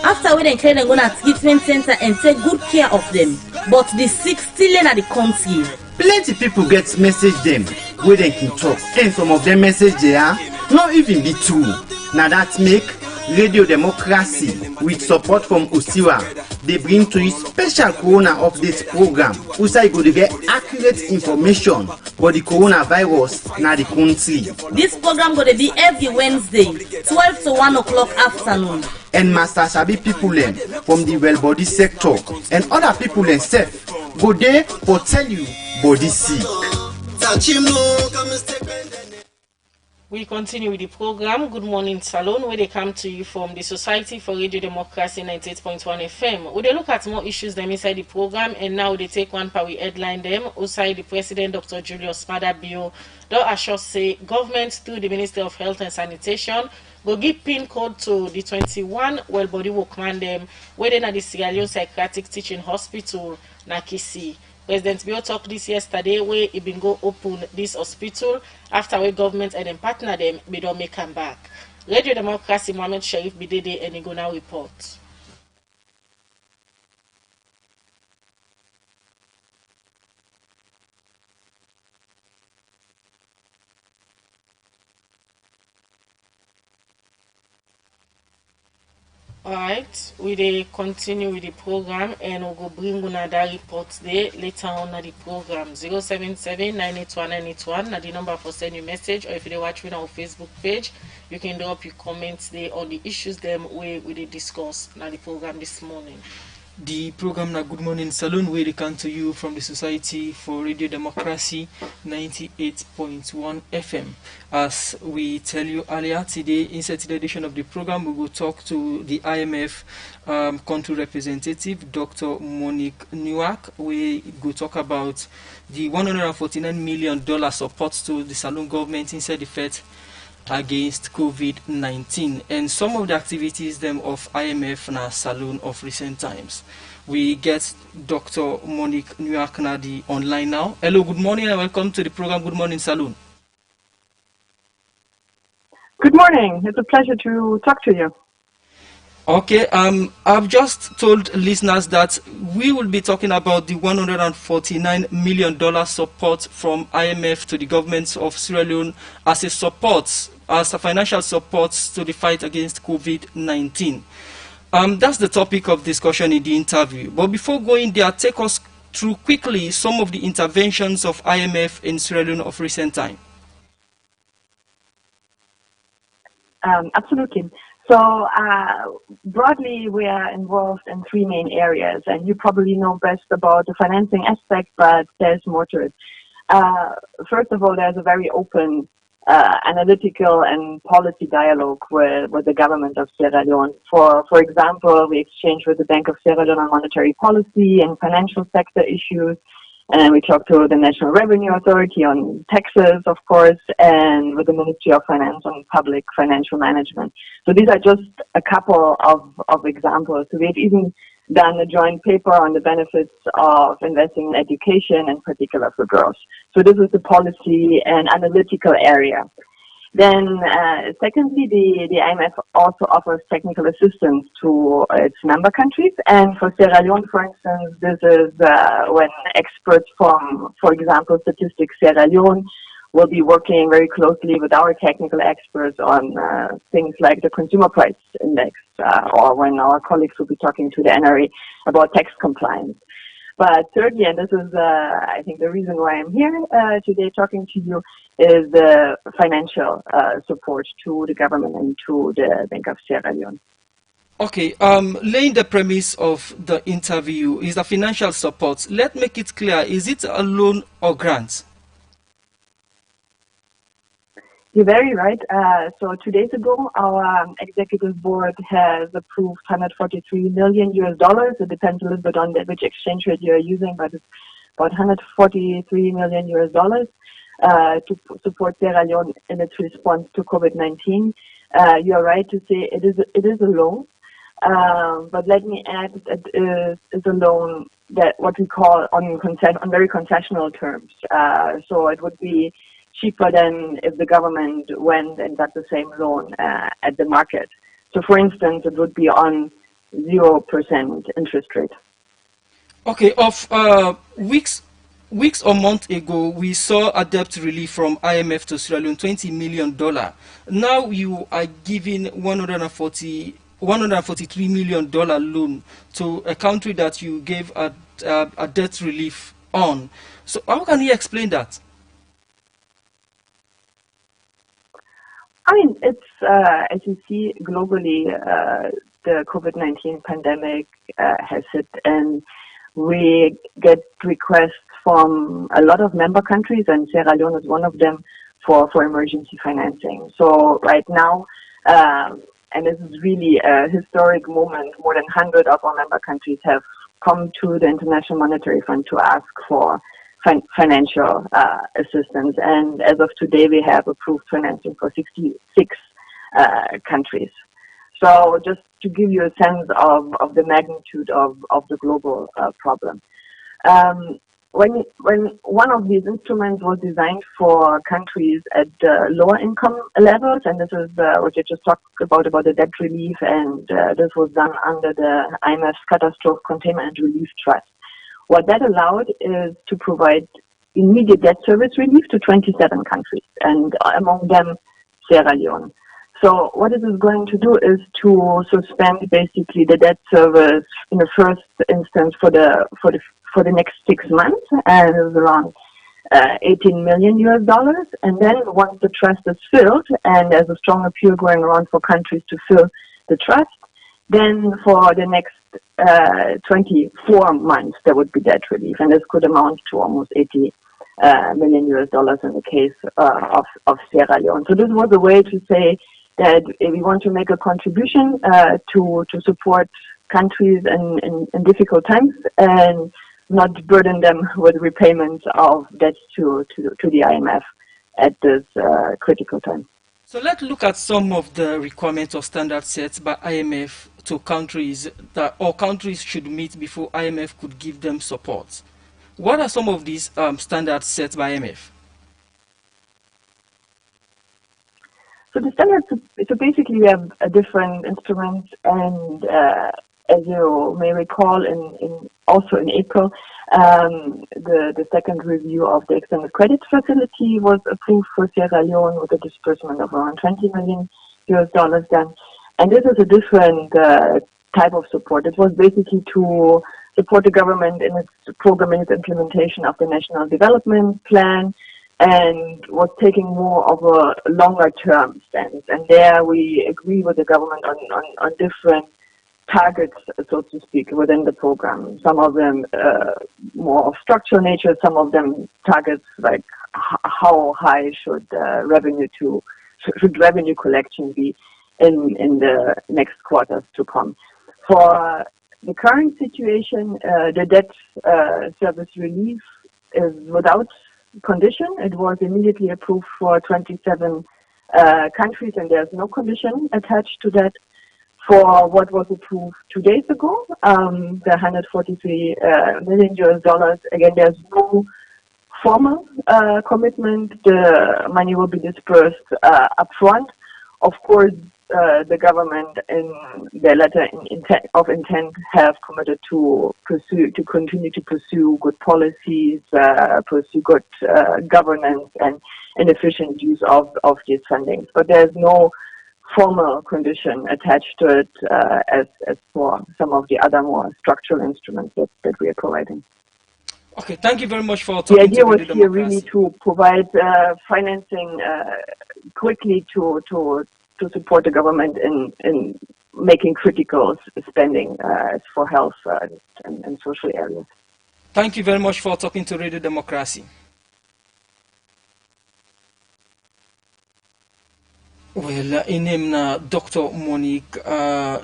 After we then carry them go to treatment center and take good care of them. But the sick still in the country. Plenty people get message them where they can talk. And some of them message they are not even be true. Now that make Radio Democracy with support from Usiwa. They bring to you special Corona update program. Usa go to get accurate information for the coronavirus in the country. This program going to be every Wednesday, 12 to 1 o'clock afternoon. And Master Sabi people from the well body sector and other people themselves go there for tell you body sick. We continue with the program Good Morning Salone, where they come to you from the Society for Radio Democracy 98.1 FM. We they look at more issues them inside the program, and now they take one part we headline them. Outside the President Dr. Julius Maada Bio don't assure say government through the Ministry of Health and Sanitation go give PIN code to the 21 well body workman them where they na the Sierra Leone Psychiatric Teaching Hospital Nakisi. President Bio talked this yesterday where he been go open this hospital after where government and then partner them they don't make come back. Radio Democracy Mohammed Sharif Bidede and he go now report. Alright, we dey continue with the program and we'll go bring another report there later on at the program. 077-981-981 na the number for send your message, or if you dey watch on our Facebook page, you can drop your comments there on the issues them we dey discuss na the program this morning. The program na Good Morning Salone, where they come to you from the Society for Radio Democracy 98.1 FM. As we tell you earlier today, inside the edition of the program, we will talk to the IMF country representative, Dr. Monique Newark. We will talk about the $149 million support to the Salone government inside the fight against COVID-19 and some of the activities them of IMF na Salone of recent times. We get Dr. Monique Newark Nadi online now. Hello, good morning and welcome to the program Good Morning Salone. Good morning. It's a pleasure to talk to you. Okay, I've just told listeners that we will be talking about the $149 million support from IMF to the government of Sierra Leone as a financial support to the fight against COVID-19. That's the topic of discussion in the interview. But before going there, take us through quickly some of the interventions of IMF in Sierra Leone of recent time. Absolutely. So broadly, we are involved in three main areas, and you probably know best about the financing aspect, but there's more to it. First of all, there's a very open analytical and policy dialogue with the government of Sierra Leone. For example, we exchange with the Bank of Sierra Leone on monetary policy and financial sector issues. And we talk to the National Revenue Authority on taxes, of course, and with the Ministry of Finance on public financial management. So these are just a couple of examples. So we've even done a joint paper on the benefits of investing in education, in particular for girls. So this is the policy and analytical area. Then, secondly, the IMF also offers technical assistance to its member countries. And for Sierra Leone, for instance, this is when experts from, for example, Statistics Sierra Leone will be working very closely with our technical experts on things like the consumer price index, or when our colleagues will be talking to the NRA about tax compliance. But thirdly, and this is, I think, the reason why I'm here today talking to you, is the financial support to the government and to the Bank of Sierra Leone. Okay, laying the premise of the interview is the financial support. Let's make it clear, is it a loan or grant? You're very right. So 2 days ago, our executive board has approved $143 million. It depends a little bit on which exchange rate you're using, but it's about $143 million to support Sierra Leone in its response to COVID-19. You're right to say it is a loan, but let me add that it's a loan that what we call on very concessional terms. So it would be cheaper than if the government went and got the same loan at the market. So, for instance, it would be on 0% interest rate. Okay, weeks or months ago, we saw a debt relief from IMF to Sierra Leone, $20 million. Now you are giving $143 million loan to a country that you gave a debt relief on. So how can you explain that? I mean, it's, as you see, globally, the COVID-19 pandemic has hit, and we get requests from a lot of member countries, and Sierra Leone is one of them, for emergency financing. So right now, and this is really a historic moment, more than 100 of our member countries have come to the International Monetary Fund to ask for financial assistance, and as of today we have approved financing for 66 countries. So just to give you a sense of the magnitude of the global problem. When one of these instruments was designed for countries at lower income levels, and this is what you just talked about the debt relief, and this was done under the IMF's Catastrophe Containment and Relief Trust. What that allowed is to provide immediate debt service relief to 27 countries, and among them Sierra Leone. So what it is going to do is to suspend basically the debt service in the first instance for the next 6 months, and it was around $18 million US. And then once the trust is filled, and there's a strong appeal going around for countries to fill the trust, then for the next 24 months there would be debt relief, and this could amount to almost $80 million US in the case of Sierra Leone. So this was a way to say that if we want to make a contribution to support countries in difficult times and not burden them with repayments of debts to the IMF at this critical time. So let's look at some of the requirements or standards set by IMF to countries that all countries should meet before IMF could give them support. What are some of these standards set by IMF? So the standards, so basically we have a different instruments, and as you may recall, also in April, the second review of the extended credit facility was approved for Sierra Leone with a disbursement of around $20 million US then. And this is a different type of support. It was basically to support the government in its program and its implementation of the National Development Plan, and was taking more of a longer term stance. And there we agree with the government on different targets, so to speak, within the program. Some of them more of structural nature, some of them targets like how high should revenue collection be in the next quarters to come. For the current situation, the debt service relief is without condition. It was immediately approved for 27 countries, and there's no condition attached to that. For what was approved 2 days ago, the $143 million US, again, there's no formal commitment. The money will be dispersed upfront. Of course, the government in their letter of intent have committed to continue to pursue good policies, pursue good governance and efficient use of these fundings. But there's no formal condition attached to it as for some of the other more structural instruments that we are providing. Okay, thank you very much for talking. The idea was here really to provide financing quickly to support the government in making critical spending for health and social areas. Thank you very much for talking to Radio Democracy. Well, in name Dr. Monique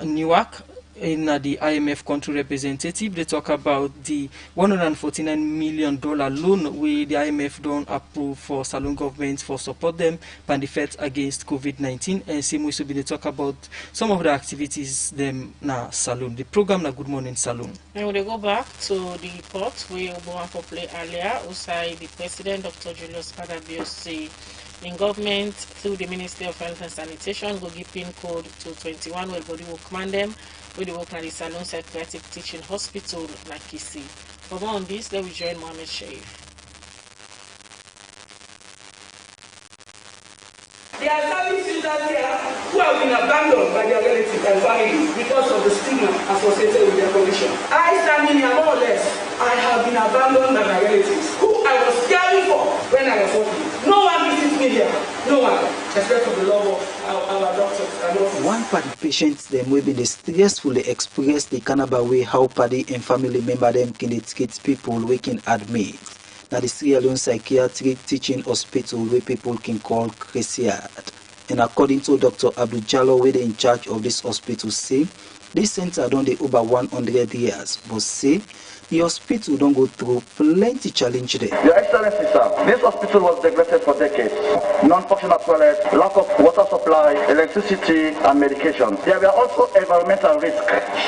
Newark, in the IMF country representative, they talk about the $149 million loan where the IMF don't approve for Salone government for support them and the fight against COVID-19. And same way, so they talk about some of the activities them na Salone. The program na Good Morning Salone. And when they go back to the report where we want for play earlier, outside the president, Dr. Julius Kadabio, say in government through the Ministry of Health and Sanitation go give PIN code to 21 where body will command them where they work at the Salone Psychiatric Teaching Hospital like Kisi. For more on this, let me join Mohammed Sharif. There are service users here who have been abandoned by their relatives and families because of the stigma associated with their condition. I, standing here, more or less, I have been abandoned by my relatives who I was caring for when I was working. No one visits me here. No one, except for the love of our doctors and nurses. One party patients them will be the stressfully express the Canaba way how party and family member them can treat people we can admit. Now the Sierra Leone Psychiatric Teaching Hospital where people can call Cresiad. And according to Dr. Abdul Jallo, where they in charge of this hospital, say this center don't dey over 100 years, but say the hospital don't go through plenty challenge there. Your Excellency, sir, this hospital was neglected for decades. Non-functional toilets, lack of water supply, electricity, and medication. There were also environmental risks,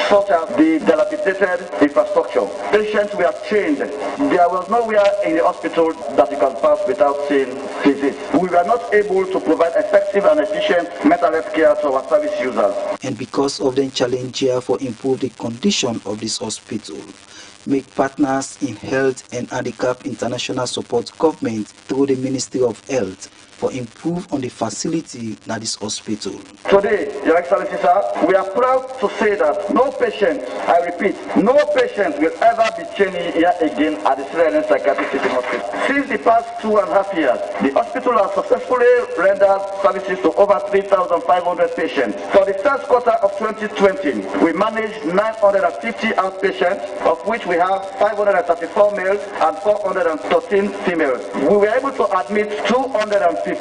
such as the dilapidated infrastructure. Patients were chained. There was nowhere in the hospital that you can pass without seeing visits. We were not able to provide effective and efficient mental health care to our service users. And because of the challenge here for improve the condition of this hospital, make partners in health and handicap international support government through the Ministry of Health for improve on the facility at this hospital. Today, Your Excellency, sir, we are proud to say that no patient, I repeat, no patient will ever be training here again at the Sierra Leone Psychiatric Teaching Hospital. Since the past 2.5 years, the hospital has successfully rendered services to over 3,500 patients. For the first quarter of 2020, we managed 950 outpatients, of which we have 534 males and 413 females. We were able to admit 215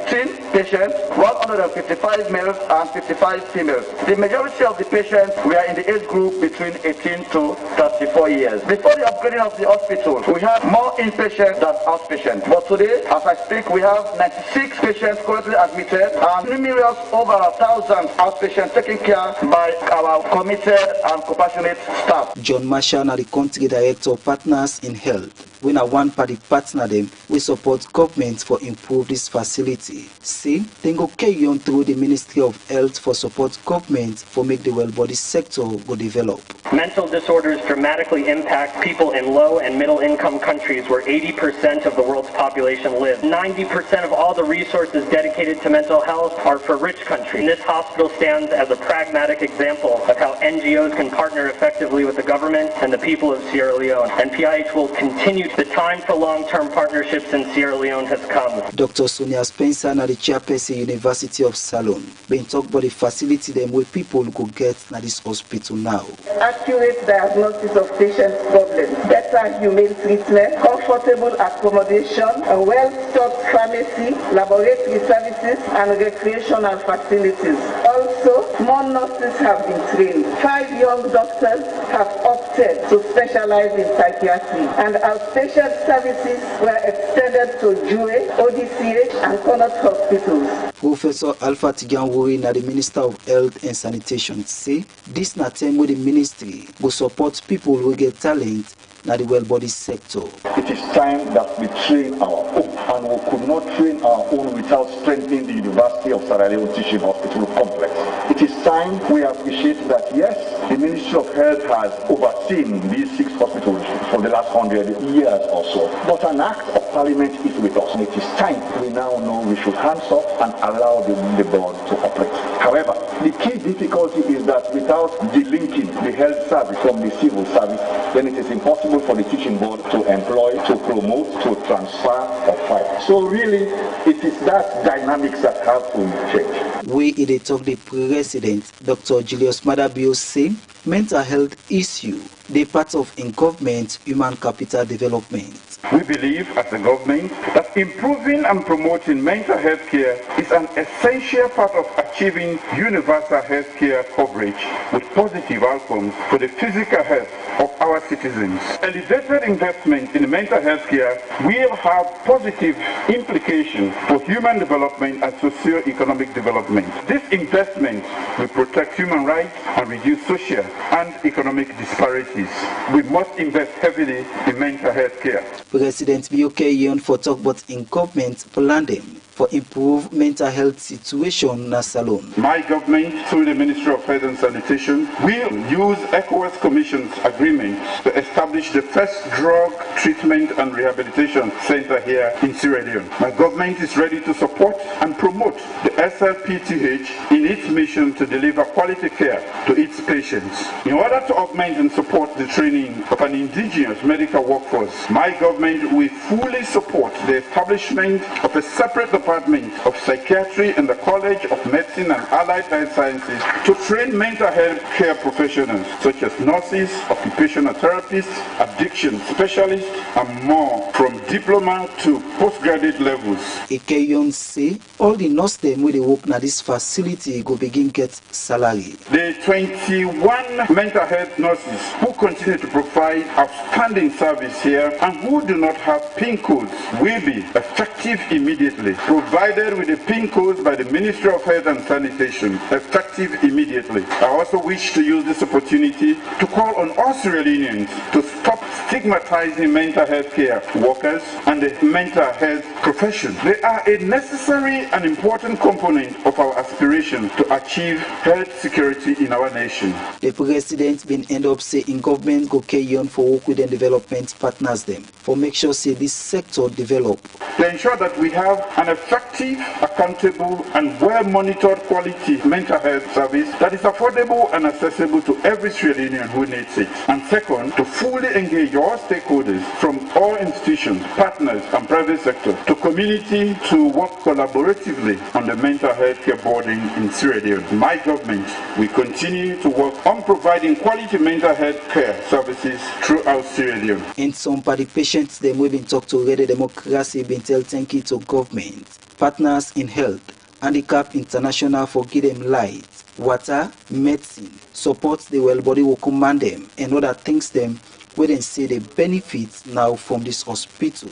patients, 155 males and 55 females. The majority of the patients were in the age group between 18 to 34 years. Before the upgrading of the hospital, we had more inpatients than outpatients. But today, as I speak, we have 96 patients currently admitted and numerous over 1,000 outpatients taken care by our committed and compassionate staff. John Marshall, the country director of Partners in Health, when a one party partner them, we support government for improve this facility. See, they go carry on through the Ministry of Health for support government for make the well body sector go develop. Mental disorders dramatically impact people in low and middle income countries where 80% of the world's population live. 90% of all the resources dedicated to mental health are for rich countries. This hospital stands as a pragmatic example of how NGOs can partner effectively with the government and the people of Sierra Leone. And PIH will continue. The time for long-term partnerships in Sierra Leone has come. Dr. Sonia Spencer, the chairperson University of Salone, been talk about the facility them where people go get na this hospital now. Accurate diagnosis of patients' problems, better humane treatment, comfortable accommodation, a well-stocked pharmacy, laboratory services, and recreational facilities. Also, more nurses have been trained. 5 young doctors have opted to specialize in psychiatry, and outpatient services were extended to Jue, ODCH, and Connaught hospitals. Professor Alpha Tiganwori, the Minister of Health and Sanitation, say this na time where the ministry will support people who get talent in the well body sector. It is time that we train our own, and we could not train our own without strengthening the University of Sierra Leone Teaching Hospital complex. It is time we appreciate that, yes, the Ministry of Health has overseen these 6 hospitals for the last 100 years or so, but an act of parliament is with us. And it is time we now know we should hands off and allow the board to operate. However, the key difficulty is that without delinking the health service from the civil service, then it is impossible for the teaching board to employ, to promote, to transfer or fire. So really, it is that dynamics that have to change. We in the talk the president, Dr. Julius Madabio, say mental health issue, they part of in government human capital development. We believe as a government that improving and promoting mental health care is an essential part of achieving universal health care coverage with positive outcomes for the physical health of our citizens. Elevated investment in mental health care will have positive implications for human development and socio-economic development. This investment will protect human rights and reduce social and economic disparities. We must invest heavily in mental health care. President B.O.K. Yon for talk about in government planning for improve mental health situation in Salone. My government, through the Ministry of Health and Sanitation, will use ECOWAS Commission's agreement to establish the first drug treatment and rehabilitation center here in Sierra Leone. My government is ready to support and promote the SLPTH in its mission to deliver quality care to its patients. In order to augment and support the training of an indigenous medical workforce, my government will fully support the establishment of a separate Department of Psychiatry in the College of Medicine and Allied Health Sciences to train mental health care professionals such as nurses, occupational therapists, addiction specialists, and more from diploma to postgraduate levels. Ikeyon say all the nurses them where they work na this facility go begin get salary. The 21 mental health nurses who continue to provide outstanding service here and who do not have PIN codes will be effective immediately, provided with the PIN codes by the Ministry of Health and Sanitation, effective immediately. I also wish to use this opportunity to call on all Sierra Leoneans to stop stigmatizing mental health care workers and the mental health profession. They are a necessary and important component of our aspiration to achieve health security in our nation. The president been end up saying government go carry on for work with the development partners them for make sure say this sector develop. To ensure that we have an effective, accountable, and well-monitored quality mental health service that is affordable and accessible to every Sierra Leonean who needs it. And second, to fully engage all stakeholders from all institutions, partners, and private sector to community to work collaboratively on the mental health care burden in Sierra Leone. My government will continue to work on providing quality mental health care services throughout Sierra Leone. And some party patients them we been talk to Radio Democracy been tell thank you to government, partners in health, Handicap International for give them light, water, medicine, support the well body will command them, and other things them we then see the benefits now from this hospital.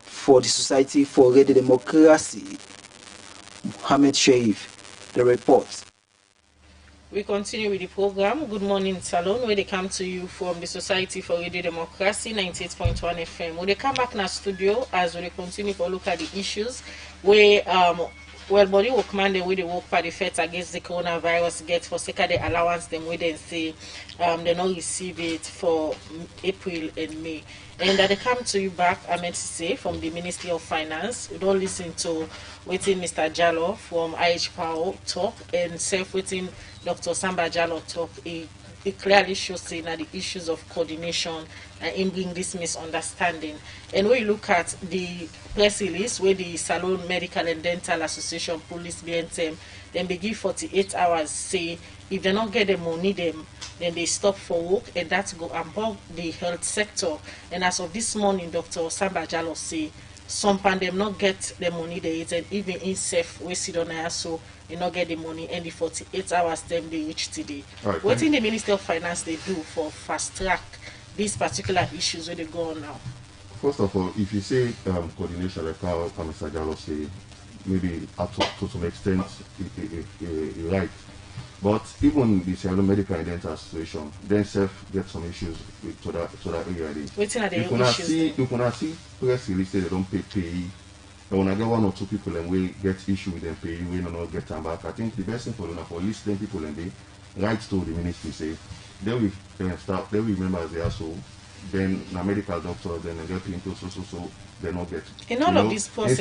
For the Society for Radio Democracy, Mohammed Sheif, the report. We continue with the program, Good Morning Salone, where they come to you from the Society for Radio Democracy, 98.1 FM. When they come back in our studio, as we continue to look at the issues, where body will command them with the work for the fight against the coronavirus get for sake of the allowance them we then say they not receive it for April and May. And that they come to you back, I meant to say, from the Ministry of Finance. We don't listen to waiting Mr. Jallo from IHPAO talk and self-waiting Dr. Samba Jallo talk. It clearly shows that the issues of coordination and in bring this misunderstanding. And when you look at the press release where the Salone Medical and Dental Association police BNTM, then they give 48 hours, say if they don't get the money then they stop for work, and that's go above the health sector. And as of this morning, Dr. Samba Jallo say some them not get the money they eat, and even in safe we sit on there so you not get the money, and the 48 hours them they reach today. Right, what in the Ministry of Finance they do for fast track these particular issues where they go on now? First of all, if you say coordination, like how Mr. Jallo say, maybe up to some extent you're right. But even the Salone Medical and Dental Association, themselves get some issues to that area. Waiting at the issues. You can see press release they don't pay. And when I get one or two people and we get issue with them pay, we don't get them back. I think the best thing for them for list them people and they write to the ministry say they will start. They will remember they are so. Then a medical doctor, then they get into so they not get. In all of this process,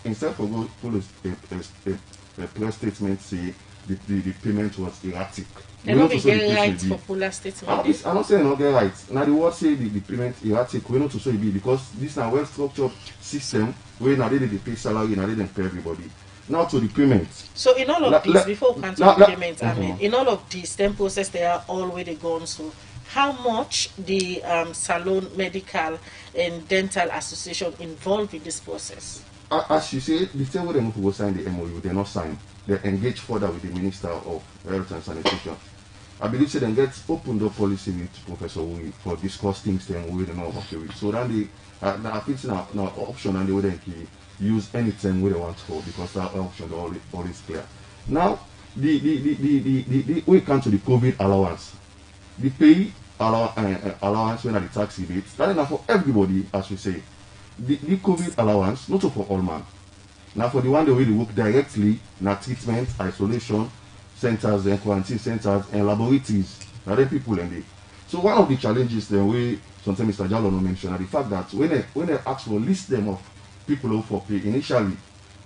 instead for go pull a press statement say the payment was erratic. They don't get right for fuller statement. I'm not saying not get right. Now the word say the payment erratic. We know to say it be because this is a well structured system where now they pay salary, now they don't pay everybody. Now to the payment. So in all of this, before we come to the payment, in all of this, then process they are already gone. So how much the Salone Medical and Dental Association involved in this process? As you say, the same way they move to sign the MOU, they not sign. They engage further with the Minister of Health and Sanitation. I believe they then get open door policy with Professor Wui for discuss things then we don't know okay with. So then they I think now option and they would use anything we want for because that option is always clear. Now the we come to the COVID allowance. The pay allowance when at the tax rebate, that is not for everybody, as we say. The COVID allowance, not for all man. Now for the one that really work directly, now treatment, isolation centers and quarantine centers and laboratories. Now the people in there. So one of the challenges then we sometimes Mr. Jallo mentioned are the fact that when they ask for list them of people who for pay initially,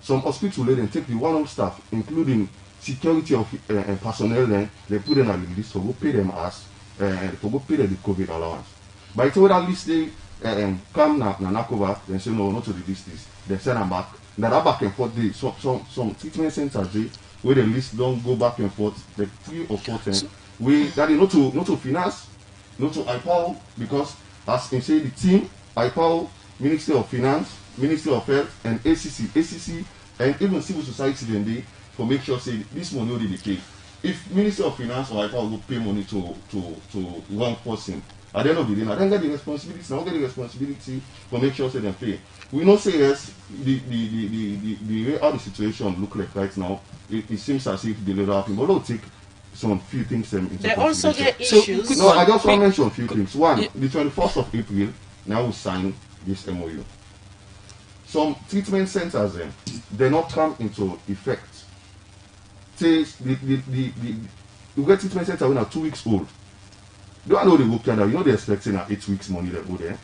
some hospitals let them take the one-off staff, including security of personnel, then they put them on the list for go pay them as for go pay them the COVID allowance. By the time that list they come na cover, then say no, not to the list this, then send them back. Now that back and forth, some treatment centers they where the list don't go back and forth, the 3 or 4 times. We that is not to finance, not to IPAO, because as in say the team, IPAO, Ministry of Finance, Ministry of Health, and ACC, and even civil society then they for make sure say this money already they pay. If Ministry of Finance or IPAO will pay money to one person, at the end of the day, I don't get the responsibility. Now get the responsibility for make sure say they pay. We not say yes. The way how the situation look like right now, it seems as if the little happen, but we'll take some few things into they also get issues. So, no, I just want to mention a few things. One, the 21st of April, now we sign this MOU. Some treatment centers then they not come into effect. Say you get treatment center when are 2 weeks old. Do I know they work there? You know they're expecting 8 weeks money that go there.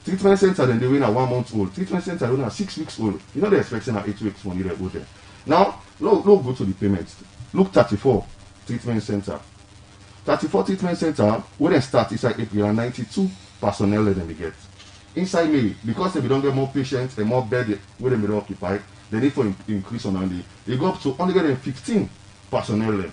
Treatment center, then they win at 1 month old. Treatment center, they win at 6 weeks old. You know they're expecting at 8 weeks money they go there. Now, look, go to the payments. Look 34 treatment center. 34 treatment center, when they start inside April, and 92 personnel than they get. Inside May, because they don't get more patients and more bed where they may occupy, they need to increase on Monday. They go up to only getting 15 personnel.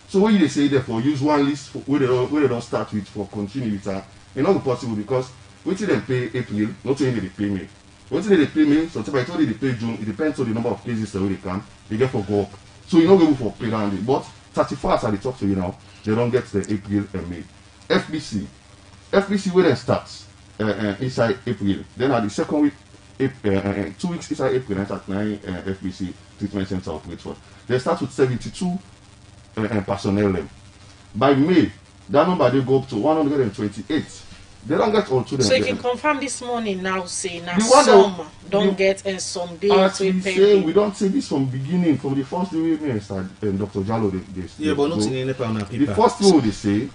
So when they say therefore use one list where they don't start with for continuity, it's not possible because what they pay April, not only they pay May. What they pay May, so if I told you they pay June, it depends on the number of cases that they can, they get for go up. So you're not going for pay down. But 31st at the top to you now, they don't get the April and May. FBC where they starts inside April. Then at the second week, 2 weeks inside April, and at 9 FBC treatment center operates for. They start with 72 personnel. By May, that number they go up to 128. They don't get all to them. So you can confirm this morning now, say now some don't get and some days as we we pay. say, we don't say this from beginning, from the first day we started, Dr. Jallo, yeah, but not in any paper. The first thing they say,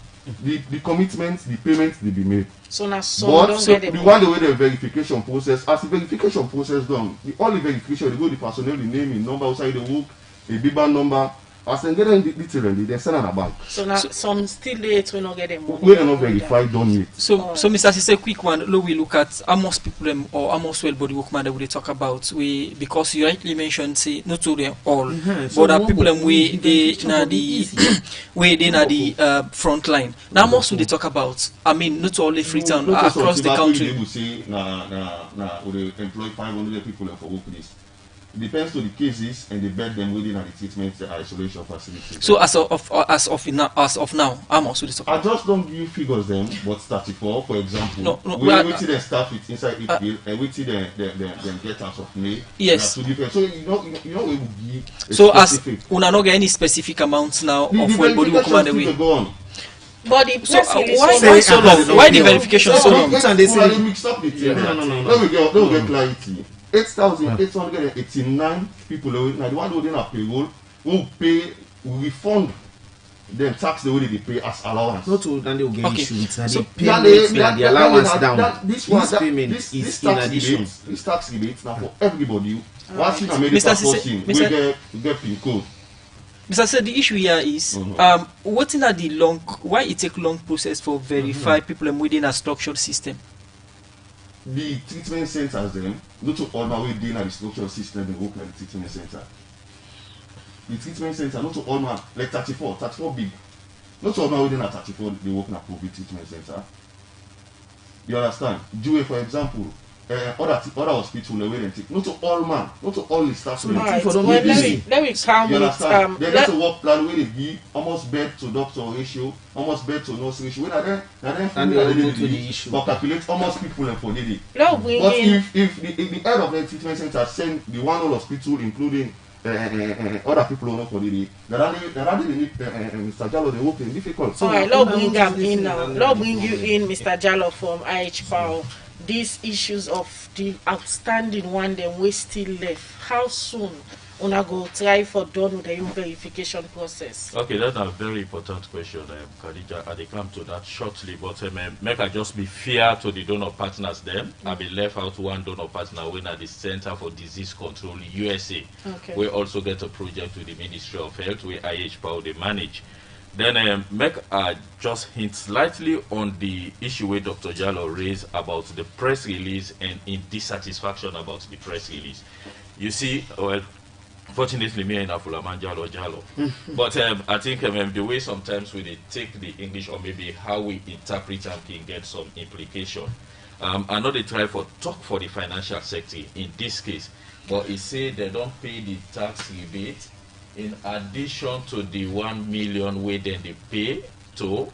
the commitments, the payments, they be made. So now some but don't so get the them. one the way the verification process, as the verification process done, the only verification they go the personnel, the name, the number outside the work, a BIBA number. As they get in the detail, they send on a bank. So now some still late we not get them money. We are not verified, don't yet. So Mr. Sise, quick one. Look, we look at how most people or how most well body workman that we talk about. We because you rightly mentioned say not to them all, but that people we they na the way they na the front line. Now most we talk about. I mean, not only Freetown across the country. They will say we employ 500 people for work this. Depends to the cases and the bed them within the treatment isolation facility. So as of now, how much would it I just don't give figures them, but 34, for example. No, we see them start with inside April and we see them get out of May. Yes. Two different. So you know we will give. So specific. As una not get any specific amounts now of well body work man away. But the so why so long? Why the verification so long? They say mix up the thing. No. Let me get clarity. 8,889 people now the one who didn't have payroll will refund them tax the way they pay as allowance. Not to then they will get issued. So the allowance down. This payment is in addition. This tax rebate now for everybody. Once you made it person, we get pin code. Mr. Said the issue here is what in the long why it take long process for verify people within a structured system. The treatment centers them, not to all my way in the structural system they work like the treatment center. The treatment center, not to all my like 34 big. Not to all my way in a 34 they work in a COVID treatment center. You understand? Due for example, other hospital the way they take. Not to all man, not to all the staff. Right. Well, let me count with they get a work plan where they give almost bed to doctor ratio, almost bed to nurse ratio. When they issue but calculate almost people for the day. No, but if the head of the treatment center send the one whole hospital including other people who know for the day, they need Mr. Jallo they work in difficult. So alright, Lord bring them in now. Lord bring you in, Mr. Jallo from IHPAO. These issues of the outstanding one then we still left. How soon una go try for done with the verification process? Okay, that's a very important question, Khadija. I will come to that shortly, but make I just be fair to the donor partners then. I will left out one donor partner when at the Center for Disease Control USA. Okay. We also get a project with the Ministry of Health where IHPAO they manage. Then make just hint slightly on the issue where Dr. Jallo raised about the press release and in dissatisfaction about the press release. You see, well, fortunately, me and Afulaman Jallo. But I think the way sometimes we take the English or maybe how we interpret and can get some implication. I know they try for talk for the financial sector in this case, but it say they don't pay the tax rebate in addition to the 1 million way then they pay to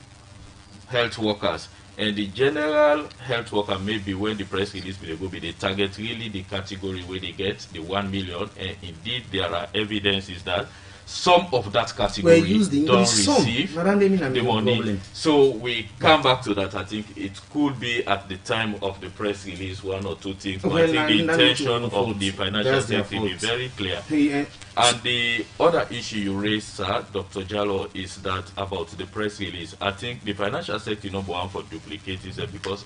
health workers. And the general health worker maybe when the press release will go be the target really the category where they get the 1 million, and indeed there are evidences that some of that category don't receive the money. Problem. So we come back to that. I think it could be at the time of the press release one or two things. But I think the intention of the financial sector is very clear. And the other issue you raised, sir, Dr. Jallo, is that about the press release. I think the financial sector number one for duplicate is because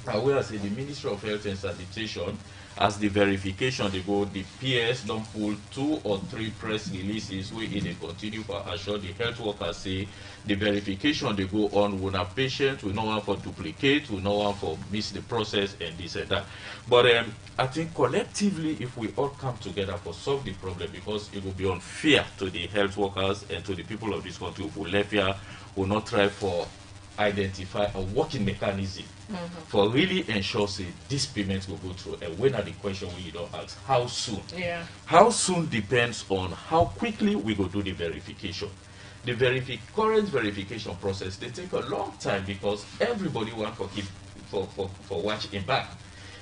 aware say the Ministry of Health and Sanitation, as the verification they go, the PS don't pull 2 or 3 press releases where they continue for assure the health workers say the verification they go on when a patient we no one for duplicate, we no one for miss the process and this and that. But I think collectively if we all come together for solve the problem, because it will be unfair to the health workers and to the people of this country who left here who not try for identify a working mechanism for really ensure say this payment will go through. And when are the question when you don't ask how soon? Yeah. How soon depends on how quickly we go do the verification. The current verification process they take a long time because everybody want to keep for watching back.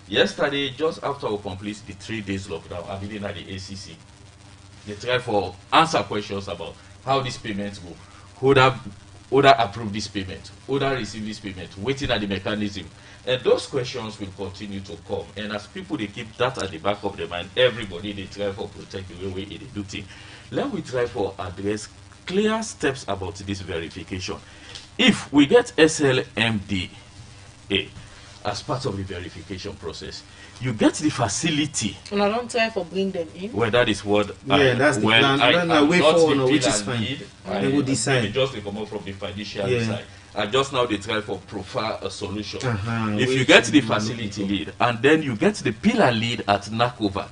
Yesterday, just after we complete the 3 days lockdown, I've been at the ACC. They try for answer questions about how this payment go. Who approve this payment, who receive this payment, waiting at the mechanism. And those questions will continue to come. And as people they keep that at the back of their mind, everybody they try for protect the way they do things. Let me try for address clear steps about this verification. If we get SLMDA as part of the verification process, you get the facility. And I don't try for bring them in. Well, that is what. That's the plan. Then I wait for which is fine. They will decide. They just come out from the financial side. And just now they try for profile a solution. If you get the facility lead and then you get the pillar lead at NACOVAC,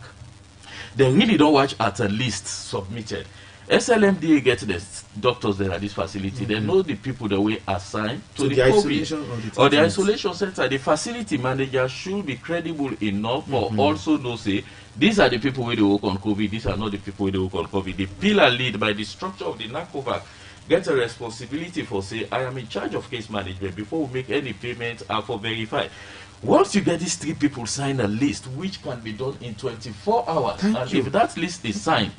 they really don't watch at a list submitted. SLMDA get the doctors there at this facility. They know the people that we assign to the COVID or the isolation center. The facility manager should be credible enough for also know say these are the people where they work on COVID. These are not the people where they work on COVID. The pillar lead by the structure of the NACOVAC get a responsibility for say I am in charge of case management before we make any payment and for verify. Once you get these 3 people sign a list, which can be done in 24 hours, if that list is signed,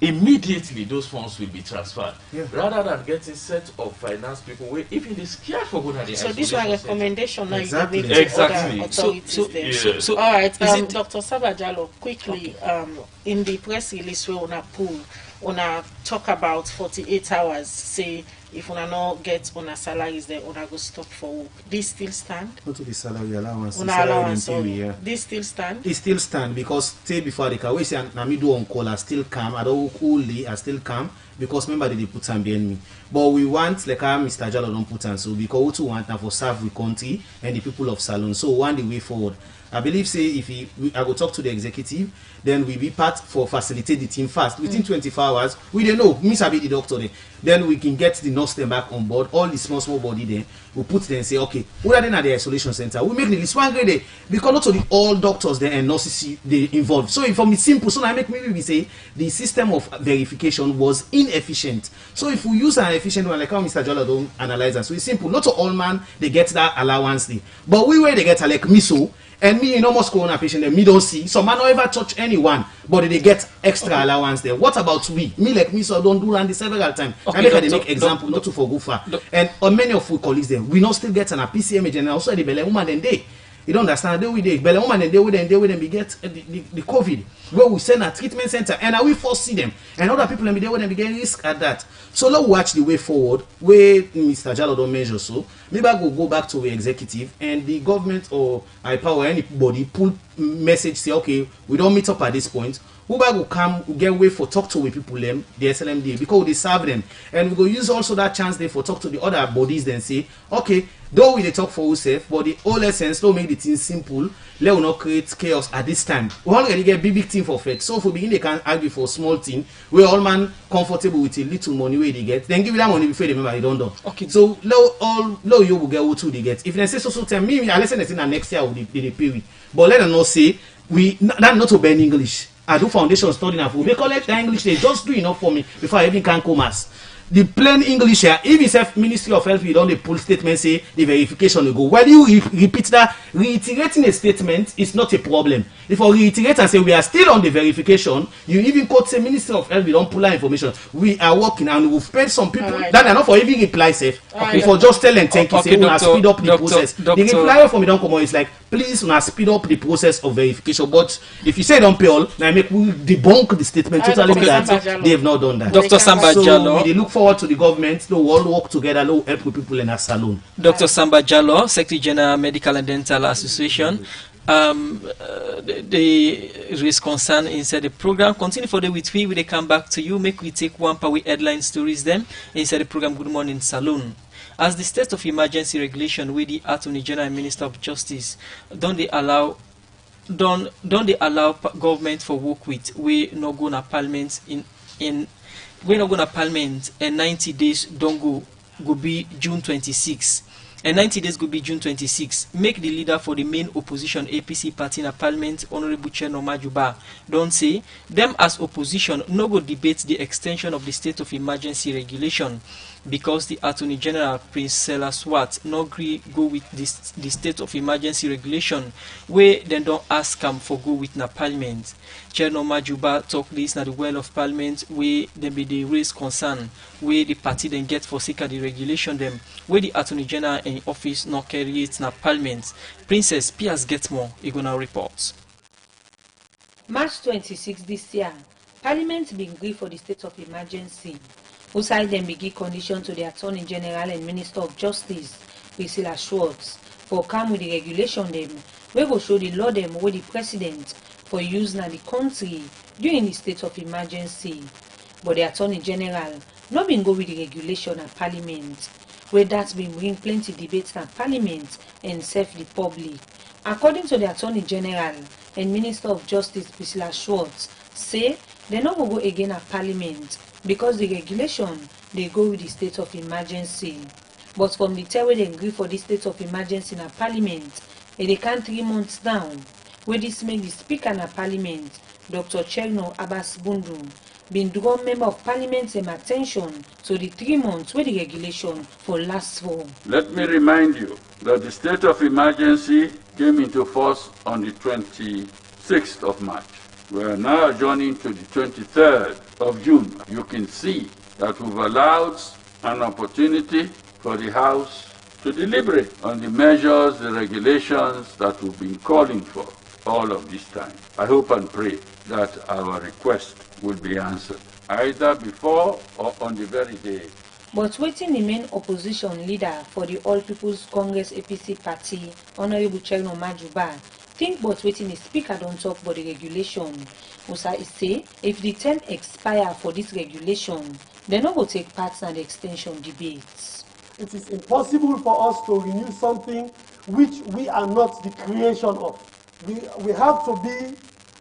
immediately those funds will be transferred rather than getting set of finance people where even they scared for going to the so this is a recommendation now exactly. You give to other authorities so all right Dr. Sabajalo, quickly in the press release we wanna pull talk about 48 hours say if una not get una salaries then una go stop for work. This still stand? Not to the salary allowance. This still stand? It still stand because say before the car we say na me do on call I still come. I don't coolly I still come because remember they put time behind me. But we want like Mr. Jalo don't put on so because we too want now for serve the country and the people of Salone. So one the way forward. I believe say if I go talk to the executive, then we be part for facilitate the team fast. Within 24 hours, we don't know, me sabi the doctor there. Then we can get the nurse them back on board, all the small body there. We put them and say, okay, who are they at the isolation center? We make the list one grade there because not only all doctors there and nurses they involved. So if it's simple, so I make maybe we say the system of verification was inefficient. So if we use an efficient one, like how Mr. Jola don't analyze that, so it's simple. Not to all man they get that allowance there, but we where they get like miso. And me in almost corona patient, me don't see. Some man don't ever touch anyone, but they get extra allowance there. What about we? Me like me, so don't do that several times. I make example, not to for go far. And on many of our colleagues there, we not still get an PCM and also the belly woman then they. You don't understand? They with the belly woman and they with them we get the COVID where we send a treatment center and we foresee them and other people and they with them we get risk at that. So let's watch the way forward where Mr. Jalo don't measure so. Maybe I go back to the executive and the government or IPA or anybody pull message say okay we don't meet up at this point. Who will come get way for talk to with people them the SLMD because they serve them and we go use also that chance there for talk to the other bodies then say okay though we they talk for ourselves but the whole essence don't make the thing simple. Let us not create chaos at this time. We already get big thing for faith. So if we begin they can argue for small thing where all man comfortable with a little money where they get then give that money before they remember they don't do. Okay. So low you will get what they get. If they say so tell me I listen to next year they pay we. But let them not say we that not to bend English. I do foundation studying and we collect the English they just do enough for me before I even can come as. The plain English here, if it's Ministry of Health, you don't the pull statement say the verification will go. When you repeat that, reiterating a statement is not a problem. If I reiterate and say we are still on the verification, you even quote say Ministry of Health, we don't pull that information. We are working and we've paid some people that are not for even reply safe. If I just tell them thank you, say we will speed up the process. The reply from me don't come on is like, please we speed up the process of verification. But if you say don't pay all, now make we debunk the statement totally that they have not done that. Dr. Sambajalo, so we look forward to the government. They will all work together. They will help with people in a salon. Dr. Samba Jallo, Secretary General Medical and Dental Association. The raise concern inside the program. Continue for the with we. They come back to you. Make we take one per week headline stories them inside the program Good Morning Salone. As the state of emergency regulation with the Attorney General and Minister of Justice don't they allow government for work with we no go na parliament we no go na parliament and 90 days don't go be June 26. And 90 days go be June 26. Make the leader for the main opposition APC party in a parliament, Honorable Cherno Majuba, don't say them as opposition no go debate the extension of the state of emergency regulation because the Attorney General Prince Sela Swat no agree go with the state of emergency regulation where then don't ask him for go with na parliament. Cherno Majuba talk this na the well of parliament where they be the raise concern where the party then get for seek the regulation them where the Attorney General in office no carry it na parliament. Princess Piers Getmore gonna report. March 26 this year, Parliament been agree for the state of emergency. Outside them be give condition to the Attorney General and Minister of Justice, Priscilla Schwartz, for come with the regulation them, we go show the law them where the President for use na the country during the state of emergency. But the Attorney General not been go with the regulation at Parliament, where that's been bring plenty debates at Parliament and serve the public. According to the Attorney General and Minister of Justice Priscilla Schwartz, say they not go again at Parliament because the regulation they go with the state of emergency. But from the time they agree for the state of emergency in Parliament, they can't 3 months down, where this make the Speaker in Parliament, Dr. Cherno Abbas Bundu, been draw member of Parliament and attention to the 3 months where the regulation for last for. Let me remind you that the state of emergency came into force on the 26th of March. We are now adjourning to the 23rd of June. You can see that we've allowed an opportunity for the House to deliberate on the measures, the regulations that we've been calling for all of this time. I hope and pray that our request will be answered, either before or on the very day. But waiting the main opposition leader for the All People's Congress APC party, Honorable Cherno Majuba, think but waiting the Speaker don't talk about the regulation. Osa is say if the term expire for this regulation, they no go take part in the extension debates. It is impossible for us to renew something which we are not the creation of. We have to be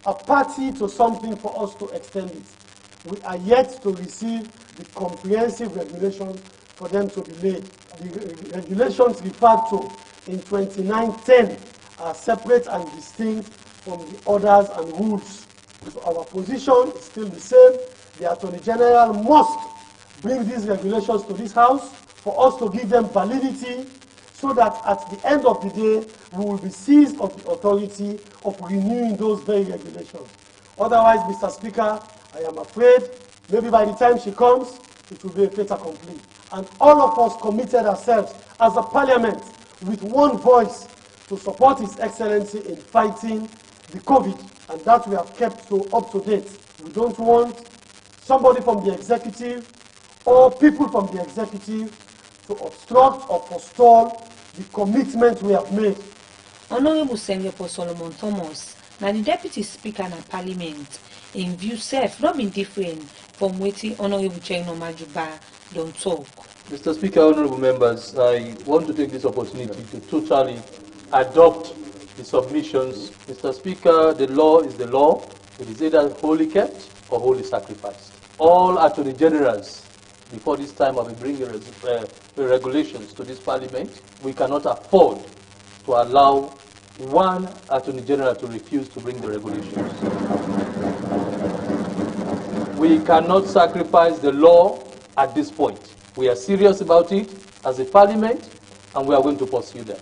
a party to something for us to extend it. We are yet to receive the comprehensive regulations for them to be laid. The regulations referred to in 2910 are separate and distinct from the orders and rules. So our position is still the same. The Attorney General must bring these regulations to this House for us to give them validity so that at the end of the day, we will be seized of the authority of renewing those very regulations. Otherwise, Mr. Speaker, I am afraid maybe by the time she comes, it will be a fait accompli. And all of us committed ourselves as a parliament with one voice to support His Excellency in fighting the COVID, and that we have kept so up to date. We don't want somebody from the executive or people from the executive to obstruct or forestall the commitment we have made. Honorable Senator Solomon Thomas, now the Deputy Speaker in Parliament, in view self not been different from waiting Honorable Cherno Majuba don't talk. Mr. Speaker, honorable members, I want to take this opportunity to totally adopt the submissions. Mr. Speaker, the law is the law. It is either wholly kept or wholly sacrificed. All Attorney Generals before this time have been bringing regulations to this Parliament. We cannot afford to allow one Attorney General to refuse to bring the regulations. We cannot sacrifice the law at this point. We are serious about it as a Parliament, and we are going to pursue that.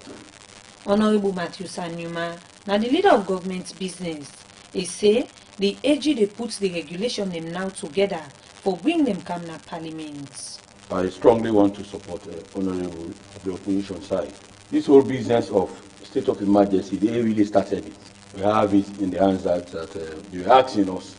Honorable Matthew Sanyuma, now the leader of government business, he say the AG they put the regulation them now together for bring them come to Parliament. I strongly want to support Honorable of the opposition side. This whole business of state of emergency, they really started it. We have it in the hands that they are asking us,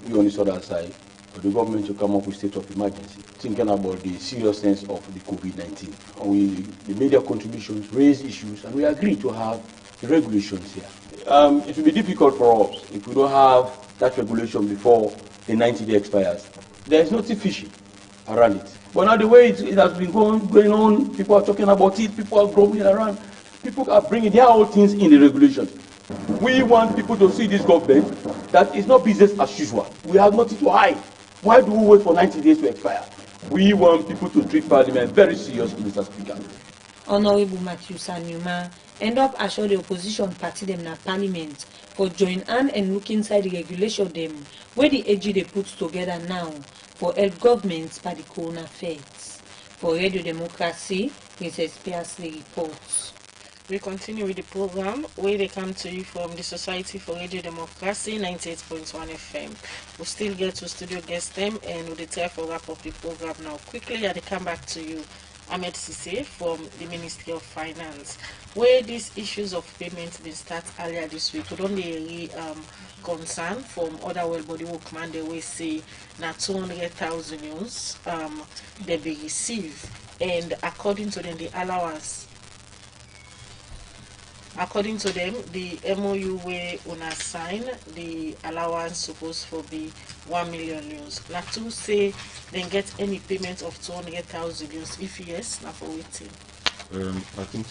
we on this other side, for the government to come up with state of emergency. thinking about the seriousness of the COVID-19. The media contributions raise issues, and we agree to have regulations here. It will be difficult for us if we don't have that regulation before the 90-day expires. There is no fishing around it. But now the way it has been going on, people are talking about it, people are grumbling around, people are bringing their own things in the regulations. We want people to see this government that is not business as usual. We have nothing to hide. Why do we wait for 90 days to expire? We want people to treat Parliament very seriously, Mr. Speaker. Honorable Matthew Sanyuma end up assure the opposition party them na Parliament for join hand and look inside the regulation them where the AG they put together now for help governments by the corona affairs. For Radio Democracy, Princess Piersley reports. We continue with the program where they come to you from the Society for Radio Democracy 98.1 FM. We'll still get to studio guest them and we'll try for wrap up the program now. Quickly, I come back to you, Ahmed Sise from the Ministry of Finance, where these issues of payment been start earlier this week. We don't really concern from other well body workmen. They will say now 200,000 euros they be received, and according to them the allowance. According to them, the MOU where una sign, the allowance supposed to be 1 million euros. Now to say then get any payment of 200,000 euros. If yes, now for waiting. I think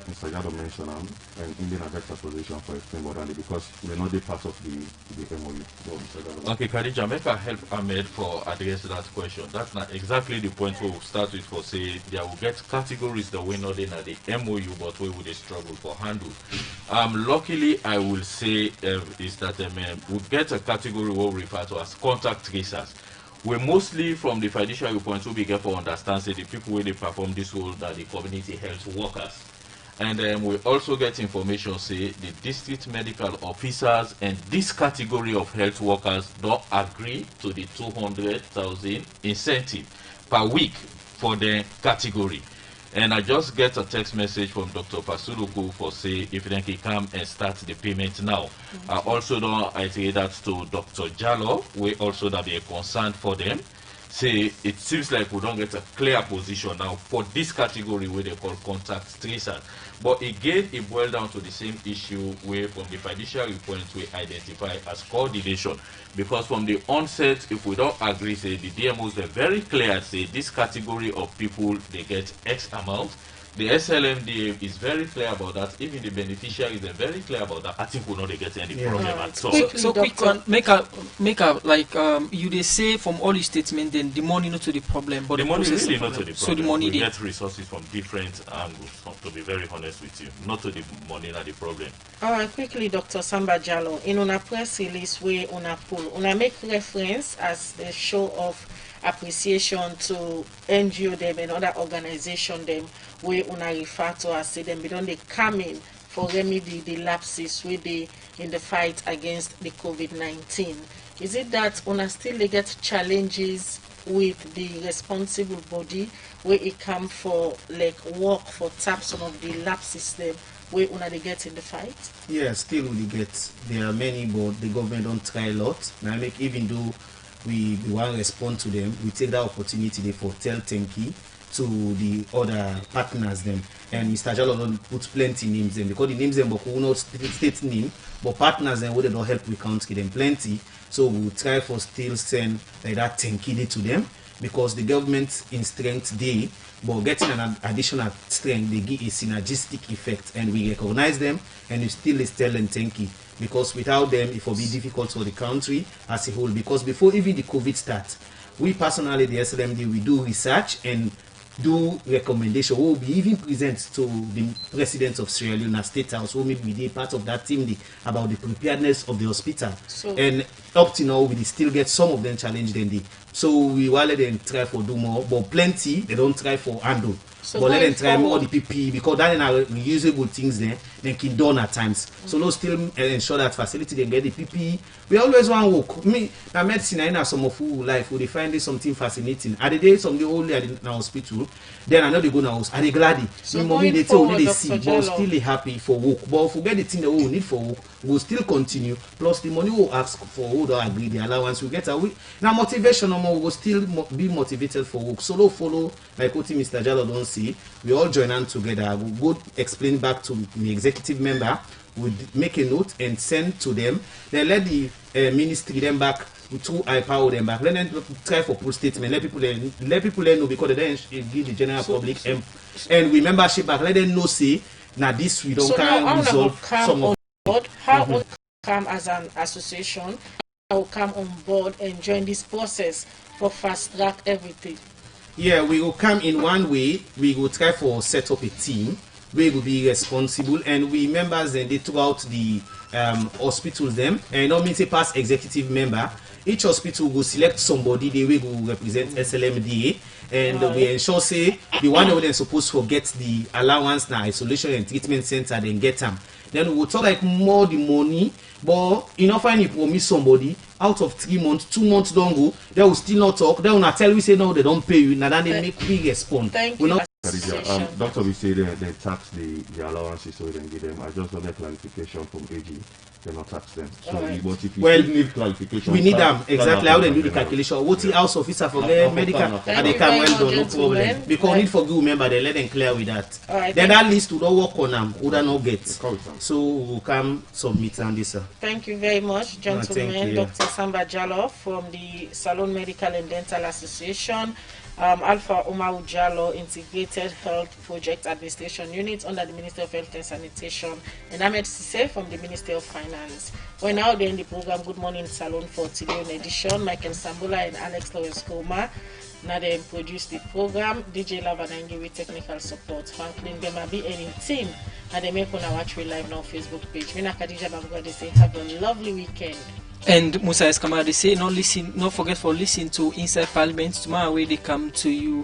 Mr. Gado mentioned an Indian affects position for explain more than because we're not the part of the MOU. So, okay, Khadija, make a help Ahmed for address that question. That's not exactly the point we'll start with for say they will get categories that we're not in at the MOU, but we would struggle for handle. Luckily, I will say is that we get a category what we refer to as contact tracers. We mostly from the fiduciary point will be careful understand say the people where they perform this role that the community health workers. And we also get information say the district medical officers and this category of health workers don't agree to the 200,000 incentive per week for the category. And I just get a text message from Dr. Pasuluku for say if they can come and start the payment now. I also don't iterate that to Dr. Jallo, we also that be a concern for them. Say it seems like we don't get a clear position now for this category where they call contact tracers. But again, it boils down to the same issue where from the fiduciary point we identify as coordination. Because from the onset, if we don't agree, say the DMOs are very clear, say this category of people, they get X amount. The SLMDA is very clear about that. Even the beneficiaries are very clear about that. I think we're not get any problem at all. So quick one, make a like you they say from all the statement then the money not to the problem, but the money is really not to the problem. So the money we get resources from different angles. To be very honest with you, not to the money not the problem. All right, quickly, Dr. Samba Jallo, in una press release where una pull, una make reference as a show of appreciation to NGO them and other organization them where una refer to as say them don't they come in for remedy the lapses where they in the fight against the COVID-19. Is it that una still they get challenges with the responsible body where it come for like work for tap some of the lapses them where una they get in the fight? Yeah, still we get. There are many, but the government don't try a lot. Now make even though we want to respond to them, we take that opportunity they for tell Tenki to the other partners them. And Mr. Jallo put plenty names them because the names them but we not state name, but partners them where they don't help we can't give them plenty. So we will try for still send like that Tenki to them because the government in strength they but getting an additional strength they give a synergistic effect and we recognize them and we still tell them Tenki. Because without them, it will be difficult for the country as a whole. Because before even the COVID starts, we personally, the SLMD, we do research and do recommendation. We will be even present to the president of Sierra Leone State House, who may be part of that team about the preparedness of the hospital. So, and up to now, we still get some of them challenged. So we will let them try for do more, but plenty, they don't try for handle. So but let them try more the PP because that are reusable things there. they can done at times. So those still ensure that facility they get the PPE. We always want work. Me, na medicine, I know some of who life would they find this something fascinating. At the day some they only at the hospital, then I know they go now house. Are they glad? So mommy they tell they see, but still they happy for work. But if we get the thing that we need for work, we'll still continue. Plus the money we'll ask for, who don't agree the allowance we get away. Now motivation no more, we will still be motivated for work. So don't follow like what Mr. Jallo don't see. We all join hands together. We'll go explain back to the executive member. We'll make a note and send to them. Then let the ministry them back to empower them back. Let them try for post statement. Let people know because they then give the general public and we membership back. Let them know say now this we don't can resolve some of board. How will come as an association? How will come on board and join this process for fast track everything? Yeah, we will come in one way. We will try for set up a team. We will be responsible, and we members and they throughout the hospitals them and not mean say past executive member. Each hospital will select somebody they will represent SLMDA, and we ensure say the one that they're supposed to get the allowance now isolation and treatment center then get them. Then we will talk like more the money, but you know find if we miss somebody out of 3 months, 2 months don't go, they will still not talk. They will not tell we say no, they don't pay you. Now then they make big respond. Thank you. Doctor, we say they tax the allowances so we can give them. I just wanted clarification from AG. They not tax them. So but if you need clarification, we need them exactly how they do the calculation. What the house officer for medical and they can well done, no problem. Because need for good member, they let them clear with that. Then that list to don't work on them, would not get. So we'll come submit on this. Thank you very much, gentlemen. Dr. Samba Jallo from the Salone Medical and Dental Association. Alpha Omar Jallo, Integrated Health Project Administration Unit under the Ministry of Health and Sanitation, and Ahmed Sise from the Ministry of Finance. We're now there in the program Good Morning Salone for today edition. Michael Sambula and Alex Lawrence Koma. Now they produce the program. DJ Lavanangi with technical support. Franklin Bemabi and in team. And they make on our watch live now Facebook page. Mina Khadija Babuga, they say have a lovely weekend. And Musa Eskamara, they say, not forget for listening to Inside Parliament tomorrow where they come to you